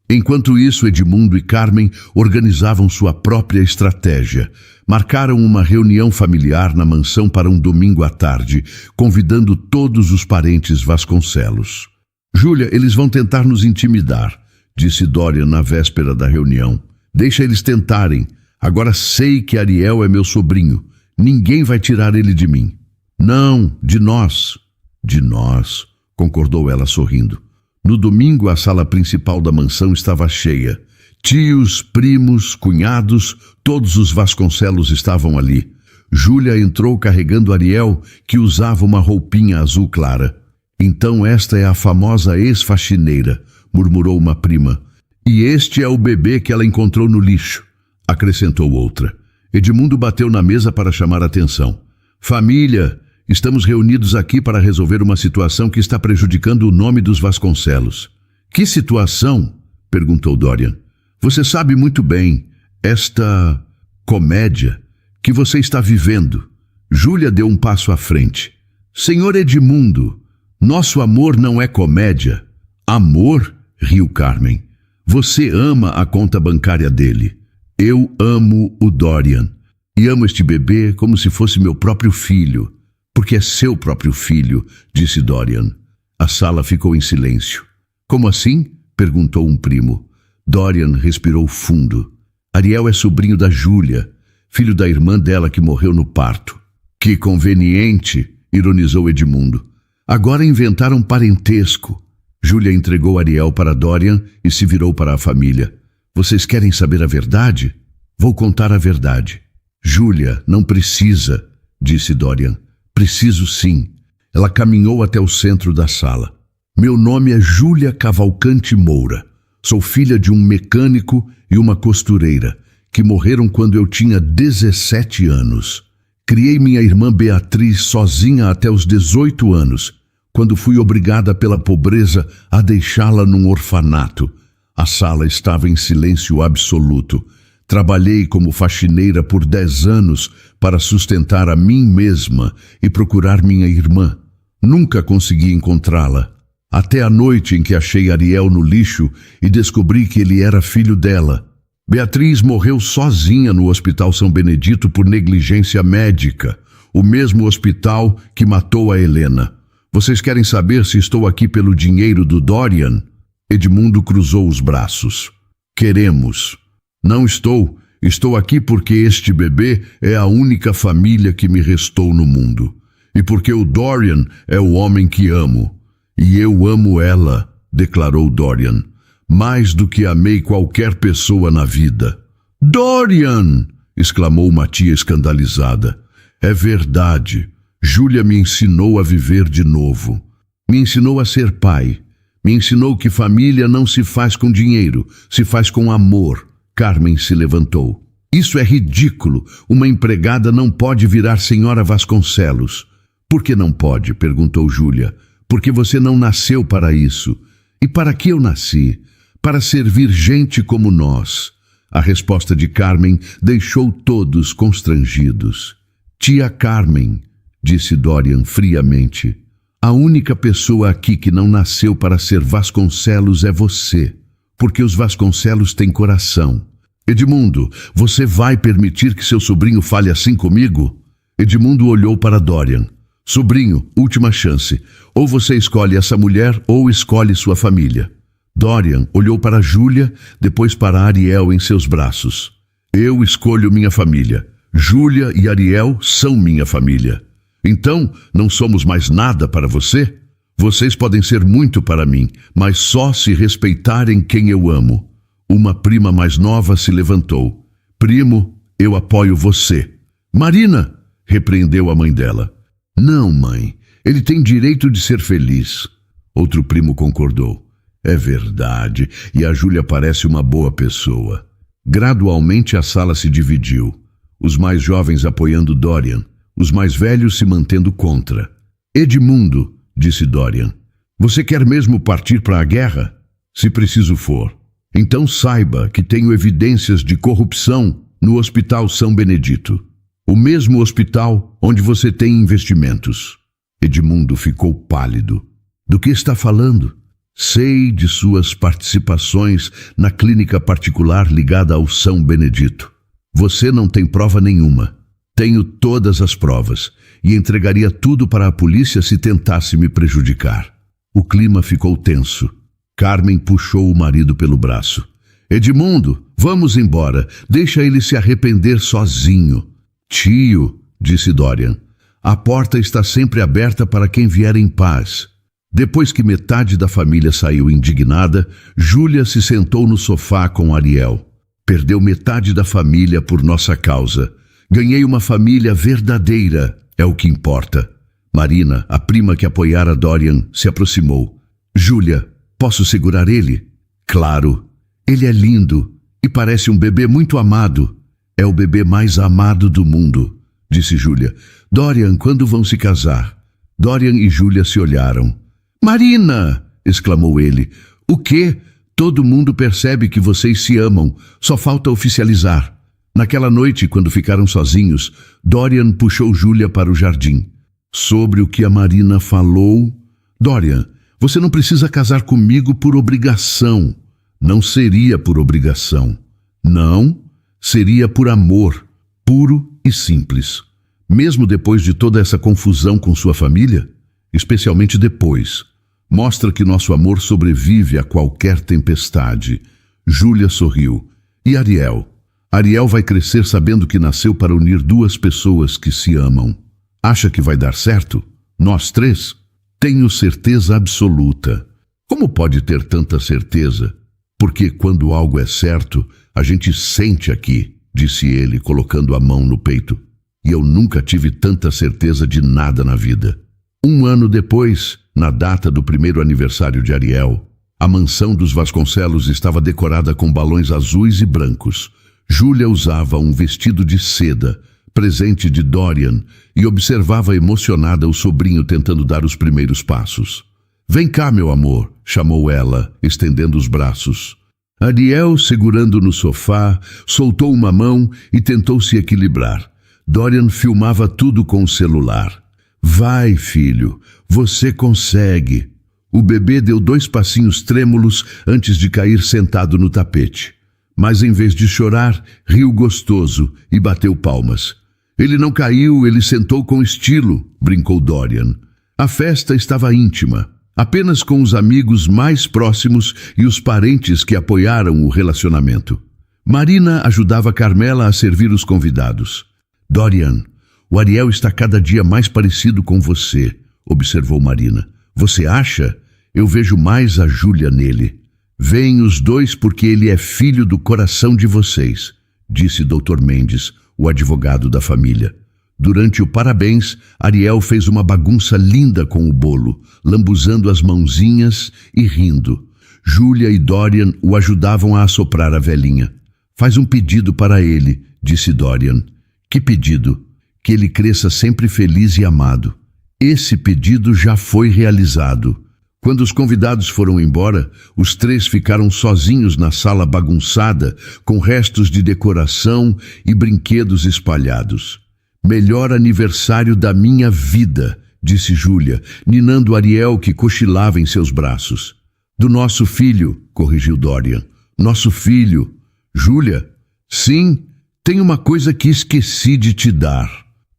Enquanto isso, Edmundo e Carmen organizavam sua própria estratégia. Marcaram uma reunião familiar na mansão para um domingo à tarde, convidando todos os parentes Vasconcelos. Júlia, eles vão tentar nos intimidar, disse Dorian na véspera da reunião. Deixa eles tentarem. Agora sei que Ariel é meu sobrinho. Ninguém vai tirar ele de mim. Não, de nós. De nós, concordou ela sorrindo. No domingo, a sala principal da mansão estava cheia. Tios, primos, cunhados, todos os Vasconcelos estavam ali. Júlia entrou carregando Ariel, que usava uma roupinha azul clara. Então esta é a famosa ex-faxineira, murmurou uma prima. E este é o bebê que ela encontrou no lixo, acrescentou outra. Edmundo bateu na mesa para chamar a atenção. Família! Estamos reunidos aqui para resolver uma situação que está prejudicando o nome dos Vasconcelos. Que situação? Perguntou Dorian. Você sabe muito bem, esta comédia que você está vivendo. Júlia deu um passo à frente. Senhor Edmundo, nosso amor não é comédia. Amor? Riu Carmen. Você ama a conta bancária dele. Eu amo o Dorian. E amo este bebê como se fosse meu próprio filho. Porque é seu próprio filho, disse Dorian. A sala ficou em silêncio. Como assim? Perguntou um primo. Dorian respirou fundo. Ariel é sobrinho da Júlia, filho da irmã dela que morreu no parto. Que conveniente, ironizou Edmundo. Agora inventaram parentesco. Júlia entregou Ariel para Dorian e se virou para a família. Vocês querem saber a verdade? Vou contar a verdade. Júlia, não precisa, disse Dorian. Preciso sim. Ela caminhou até o centro da sala. Meu nome é Júlia Cavalcante Moura. Sou filha de um mecânico e uma costureira, que morreram quando eu tinha 17 anos. Criei minha irmã Beatriz sozinha até os 18 anos, quando fui obrigada pela pobreza a deixá-la num orfanato. A sala estava em silêncio absoluto. Trabalhei como faxineira por 10 anos para sustentar a mim mesma e procurar minha irmã. Nunca consegui encontrá-la. Até a noite em que achei Ariel no lixo e descobri que ele era filho dela. Beatriz morreu sozinha no Hospital São Benedito por negligência médica, o mesmo hospital que matou a Helena. Vocês querem saber se estou aqui pelo dinheiro do Dorian? Edmundo cruzou os braços. Queremos. Não estou. Estou aqui porque este bebê é a única família que me restou no mundo. E porque o Dorian é o homem que amo. E eu amo ela, declarou Dorian. Mais do que amei qualquer pessoa na vida. Dorian! Exclamou uma tia escandalizada. É verdade. Júlia me ensinou a viver de novo. Me ensinou a ser pai. Me ensinou que família não se faz com dinheiro, se faz com amor. Carmen se levantou. Isso é ridículo. Uma empregada não pode virar senhora Vasconcelos. Por que não pode? Perguntou Júlia. Porque você não nasceu para isso. E para que eu nasci? Para servir gente como nós. A resposta de Carmen deixou todos constrangidos. Tia Carmen, disse Dorian friamente, a única pessoa aqui que não nasceu para ser Vasconcelos é você, porque os Vasconcelos têm coração. Edmundo, você vai permitir que seu sobrinho fale assim comigo? Edmundo olhou para Dorian. Sobrinho, última chance. Ou você escolhe essa mulher ou escolhe sua família. Dorian olhou para Júlia, depois para Ariel em seus braços. Eu escolho minha família. Júlia e Ariel são minha família. Então, não somos mais nada para você? Vocês podem ser muito para mim, mas só se respeitarem quem eu amo. Uma prima mais nova se levantou. Primo, eu apoio você. Marina, repreendeu a mãe dela. Não, mãe, ele tem direito de ser feliz. Outro primo concordou. É verdade, e a Júlia parece uma boa pessoa. Gradualmente a sala se dividiu. Os mais jovens apoiando Dorian, os mais velhos se mantendo contra. Edmundo, disse Dorian, você quer mesmo partir para a guerra? Se preciso for. Então saiba que tenho evidências de corrupção no Hospital São Benedito. O mesmo hospital onde você tem investimentos. Edmundo ficou pálido. Do que está falando? Sei de suas participações na clínica particular ligada ao São Benedito. Você não tem prova nenhuma. Tenho todas as provas e entregaria tudo para a polícia se tentasse me prejudicar. O clima ficou tenso. Carmen puxou o marido pelo braço. Edmundo, vamos embora. Deixa ele se arrepender sozinho. Tio, disse Dorian, a porta está sempre aberta para quem vier em paz. Depois que metade da família saiu indignada, Júlia se sentou no sofá com Ariel. Perdeu metade da família por nossa causa. Ganhei uma família verdadeira, é o que importa. Marina, a prima que apoiara Dorian, se aproximou. Júlia, posso segurar ele? Claro. Ele é lindo e parece um bebê muito amado. É o bebê mais amado do mundo, disse Júlia. Dorian, quando vão se casar? Dorian e Júlia se olharam. Marina! Exclamou ele. O quê? Todo mundo percebe que vocês se amam. Só falta oficializar. Naquela noite, quando ficaram sozinhos, Dorian puxou Júlia para o jardim. Sobre o que a Marina falou... Dorian, você não precisa casar comigo por obrigação. Não seria por obrigação. Não, seria por amor, puro e simples. Mesmo depois de toda essa confusão com sua família, especialmente depois, mostra que nosso amor sobrevive a qualquer tempestade. Júlia sorriu. E Ariel? Ariel vai crescer sabendo que nasceu para unir duas pessoas que se amam. Acha que vai dar certo? Nós três? Tenho certeza absoluta. Como pode ter tanta certeza? Porque quando algo é certo, a gente sente aqui, disse ele, colocando a mão no peito. E eu nunca tive tanta certeza de nada na vida. 1 ano depois, na data do primeiro aniversário de Ariel, a mansão dos Vasconcelos estava decorada com balões azuis e brancos. Júlia usava um vestido de seda, presente de Dorian, e observava emocionada o sobrinho tentando dar os primeiros passos. Vem cá, meu amor, chamou ela, estendendo os braços. Ariel, segurando no sofá, soltou uma mão e tentou se equilibrar. Dorian filmava tudo com o celular. Vai, filho, você consegue. O bebê deu 2 passinhos trêmulos antes de cair sentado no tapete. Mas em vez de chorar, riu gostoso e bateu palmas. Ele não caiu, ele sentou com estilo, brincou Dorian. A festa estava íntima, apenas com os amigos mais próximos e os parentes que apoiaram o relacionamento. Marina ajudava Carmela a servir os convidados. Dorian, o Ariel está cada dia mais parecido com você, observou Marina. Você acha? Eu vejo mais a Júlia nele. Veem os dois porque ele é filho do coração de vocês, disse Dr. Mendes, o advogado da família. Durante o parabéns, Ariel fez uma bagunça linda com o bolo, lambuzando as mãozinhas e rindo. Júlia e Dorian o ajudavam a assoprar a velhinha. Faz um pedido para ele, disse Dorian. Que pedido? Que ele cresça sempre feliz e amado. Esse pedido já foi realizado. Quando os convidados foram embora, os 3 ficaram sozinhos na sala bagunçada, com restos de decoração e brinquedos espalhados. Melhor aniversário da minha vida, disse Júlia, ninando Ariel que cochilava em seus braços. Do nosso filho, corrigiu Dorian. Nosso filho. Júlia? Sim, tem uma coisa que esqueci de te dar.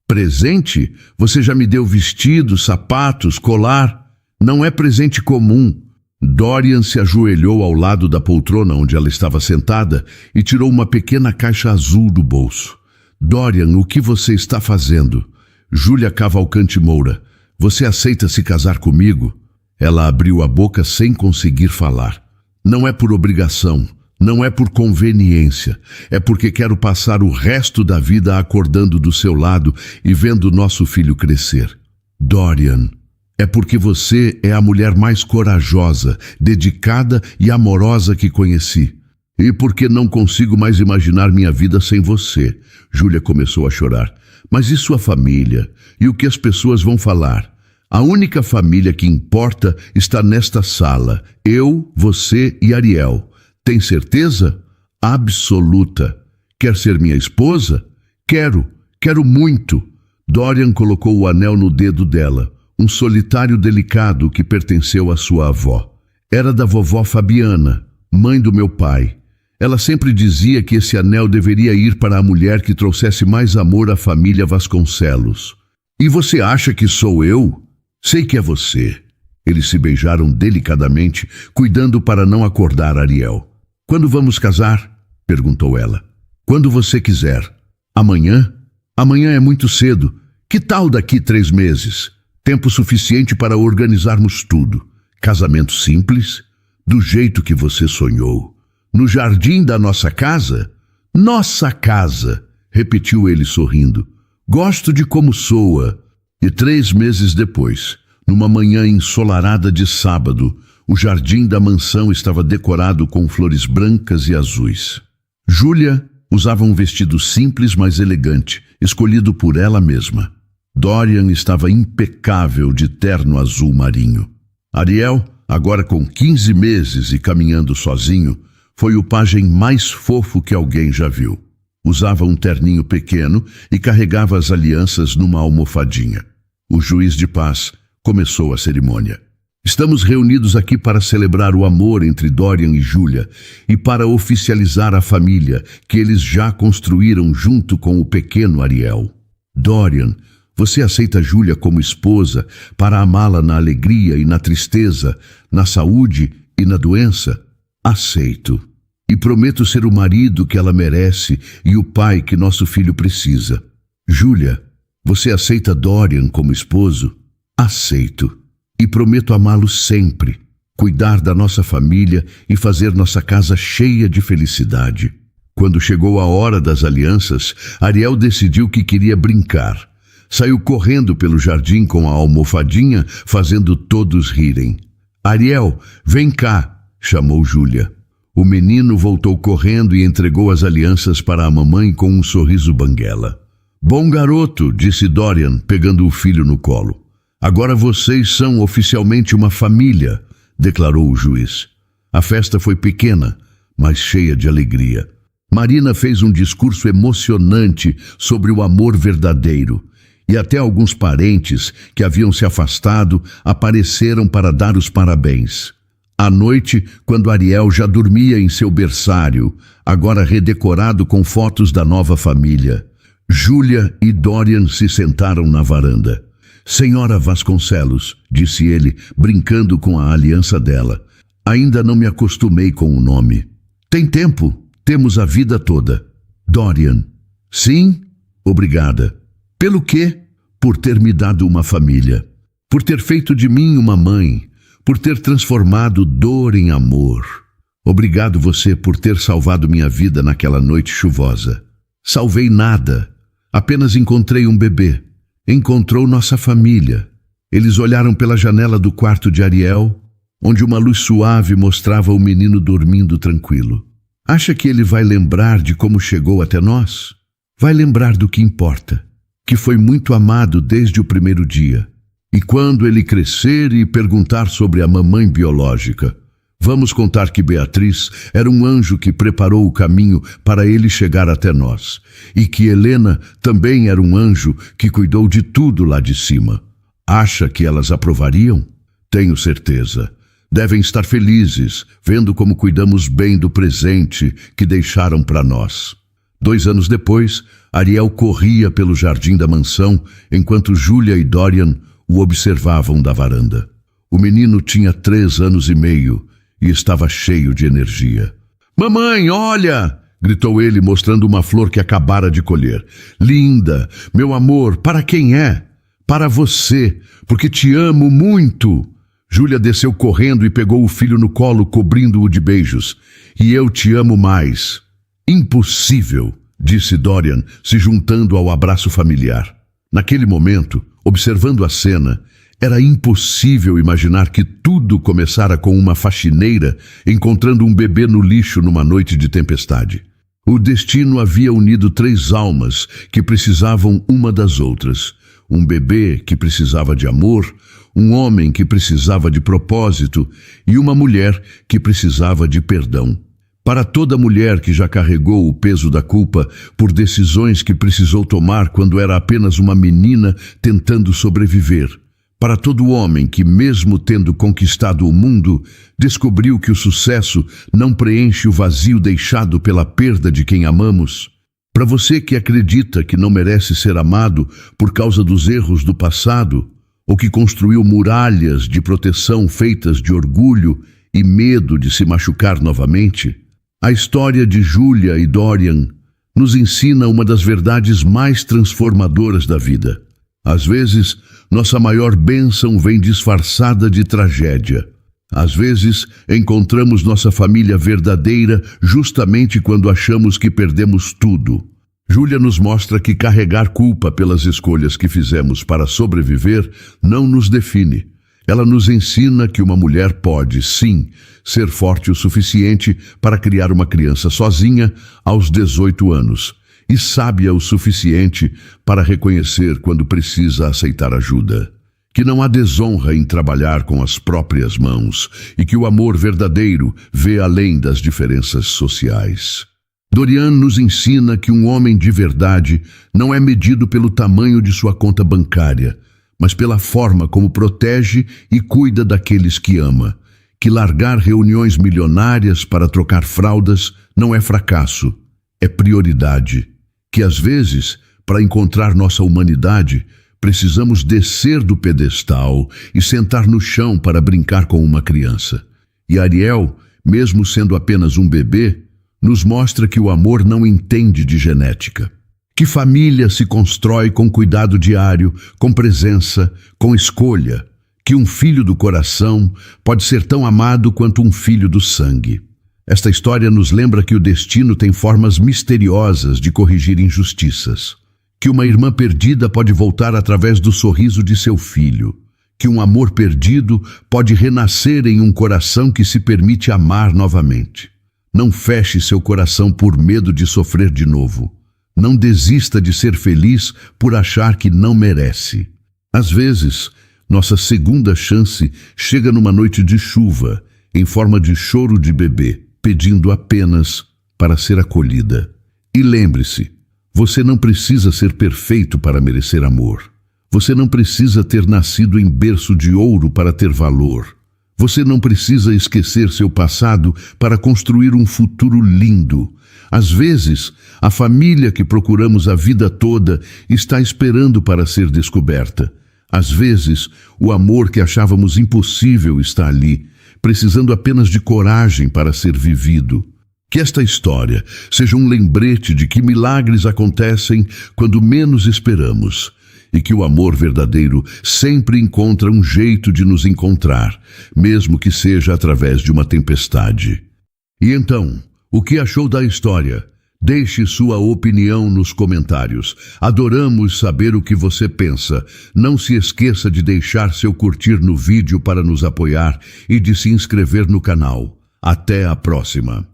Presente? Você já me deu vestido, sapatos, colar. Não é presente comum. Dorian se ajoelhou ao lado da poltrona onde ela estava sentada e tirou uma pequena caixa azul do bolso. Dorian, o que você está fazendo? Júlia Cavalcante Moura, você aceita se casar comigo? Ela abriu a boca sem conseguir falar. Não é por obrigação, não é por conveniência, é porque quero passar o resto da vida acordando do seu lado e vendo nosso filho crescer. Dorian, é porque você é a mulher mais corajosa, dedicada e amorosa que conheci. E porque não consigo mais imaginar minha vida sem você. Júlia começou a chorar. Mas e sua família? E o que as pessoas vão falar? A única família que importa está nesta sala. Eu, você e Ariel. Tem certeza? Absoluta. Quer ser minha esposa? Quero muito. Dorian colocou o anel no dedo dela. Um solitário delicado que pertenceu à sua avó. Era da vovó Fabiana, mãe do meu pai. Ela sempre dizia que esse anel deveria ir para a mulher que trouxesse mais amor à família Vasconcelos. E você acha que sou eu? Sei que é você. Eles se beijaram delicadamente, cuidando para não acordar Ariel. Quando vamos casar? Perguntou ela. Quando você quiser. Amanhã? Amanhã é muito cedo. Que tal daqui 3 meses? Tempo suficiente para organizarmos tudo. Casamento simples, do jeito que você sonhou. No jardim da nossa casa? Nossa casa, repetiu ele sorrindo. Gosto de como soa. E 3 meses depois, numa manhã ensolarada de sábado, o jardim da mansão estava decorado com flores brancas e azuis. Júlia usava um vestido simples, mas elegante, escolhido por ela mesma. Dorian estava impecável de terno azul marinho. Ariel, agora com 15 meses e caminhando sozinho, foi o pajem mais fofo que alguém já viu. Usava um terninho pequeno e carregava as alianças numa almofadinha. O juiz de paz começou a cerimônia. Estamos reunidos aqui para celebrar o amor entre Dorian e Júlia e para oficializar a família que eles já construíram junto com o pequeno Ariel. Dorian, você aceita Júlia como esposa para amá-la na alegria e na tristeza, na saúde e na doença? Aceito. E prometo ser o marido que ela merece e o pai que nosso filho precisa. Júlia, você aceita Dorian como esposo? Aceito. E prometo amá-lo sempre, cuidar da nossa família e fazer nossa casa cheia de felicidade. Quando chegou a hora das alianças, Ariel decidiu que queria brincar. Saiu correndo pelo jardim com a almofadinha, fazendo todos rirem. Ariel, vem cá, chamou Júlia. O menino voltou correndo e entregou as alianças para a mamãe com um sorriso banguela. Bom garoto, disse Dorian, pegando o filho no colo. Agora vocês são oficialmente uma família, declarou o juiz. A festa foi pequena, mas cheia de alegria. Marina fez um discurso emocionante sobre o amor verdadeiro, e até alguns parentes que haviam se afastado apareceram para dar os parabéns. À noite, quando Ariel já dormia em seu berçário, agora redecorado com fotos da nova família, Júlia e Dorian se sentaram na varanda. Senhora Vasconcelos, disse ele, brincando com a aliança dela, ainda não me acostumei com o nome. Tem tempo, temos a vida toda. Dorian, sim, obrigada. Pelo quê? Por ter me dado uma família, por ter feito de mim uma mãe, por ter transformado dor em amor. Obrigado você por ter salvado minha vida naquela noite chuvosa. Salvei nada, apenas encontrei um bebê. Encontrou nossa família. Eles olharam pela janela do quarto de Ariel, onde uma luz suave mostrava o menino dormindo tranquilo. Acha que ele vai lembrar de como chegou até nós? Vai lembrar do que importa, que foi muito amado desde o primeiro dia. E quando ele crescer e perguntar sobre a mamãe biológica, vamos contar que Beatriz era um anjo que preparou o caminho para ele chegar até nós, e que Helena também era um anjo que cuidou de tudo lá de cima. Acha que elas aprovariam? Tenho certeza. Devem estar felizes, vendo como cuidamos bem do presente que deixaram para nós. 2 anos depois, Ariel corria pelo jardim da mansão, enquanto Júlia e Dorian o observavam da varanda. O menino tinha 3 anos e meio, e estava cheio de energia. Mamãe, olha! Gritou ele, mostrando uma flor que acabara de colher. Linda, meu amor, para quem é? Para você, porque te amo muito. Júlia desceu correndo e pegou o filho no colo, cobrindo-o de beijos. E eu te amo mais. Impossível, disse Dorian, se juntando ao abraço familiar. Naquele momento, observando a cena, era impossível imaginar que tudo começara com uma faxineira encontrando um bebê no lixo numa noite de tempestade. O destino havia unido 3 almas que precisavam uma das outras. Um bebê que precisava de amor, um homem que precisava de propósito e uma mulher que precisava de perdão. Para toda mulher que já carregou o peso da culpa por decisões que precisou tomar quando era apenas uma menina tentando sobreviver. Para todo homem que, mesmo tendo conquistado o mundo, descobriu que o sucesso não preenche o vazio deixado pela perda de quem amamos. Para você que acredita que não merece ser amado por causa dos erros do passado, ou que construiu muralhas de proteção feitas de orgulho e medo de se machucar novamente, a história de Júlia e Dorian nos ensina uma das verdades mais transformadoras da vida. Às vezes, nossa maior bênção vem disfarçada de tragédia. Às vezes, encontramos nossa família verdadeira justamente quando achamos que perdemos tudo. Júlia nos mostra que carregar culpa pelas escolhas que fizemos para sobreviver não nos define. Ela nos ensina que uma mulher pode, sim, ser forte o suficiente para criar uma criança sozinha aos 18 anos. E sábia o suficiente para reconhecer quando precisa aceitar ajuda. Que não há desonra em trabalhar com as próprias mãos e que o amor verdadeiro vê além das diferenças sociais. Dorian nos ensina que um homem de verdade não é medido pelo tamanho de sua conta bancária, mas pela forma como protege e cuida daqueles que ama. Que largar reuniões milionárias para trocar fraldas não é fracasso, é prioridade. Que às vezes, para encontrar nossa humanidade, precisamos descer do pedestal e sentar no chão para brincar com uma criança. E Ariel, mesmo sendo apenas um bebê, nos mostra que o amor não entende de genética. Que família se constrói com cuidado diário, com presença, com escolha. Que um filho do coração pode ser tão amado quanto um filho do sangue. Esta história nos lembra que o destino tem formas misteriosas de corrigir injustiças. Que uma irmã perdida pode voltar através do sorriso de seu filho. Que um amor perdido pode renascer em um coração que se permite amar novamente. Não feche seu coração por medo de sofrer de novo. Não desista de ser feliz por achar que não merece. Às vezes, nossa segunda chance chega numa noite de chuva, em forma de choro de bebê, pedindo apenas para ser acolhida. E lembre-se, você não precisa ser perfeito para merecer amor. Você não precisa ter nascido em berço de ouro para ter valor. Você não precisa esquecer seu passado para construir um futuro lindo. Às vezes, a família que procuramos a vida toda está esperando para ser descoberta. Às vezes, o amor que achávamos impossível está ali, precisando apenas de coragem para ser vivido. Que esta história seja um lembrete de que milagres acontecem quando menos esperamos e que o amor verdadeiro sempre encontra um jeito de nos encontrar, mesmo que seja através de uma tempestade. E então, o que achou da história? Deixe sua opinião nos comentários. Adoramos saber o que você pensa. Não se esqueça de deixar seu curtir no vídeo para nos apoiar e de se inscrever no canal. Até a próxima!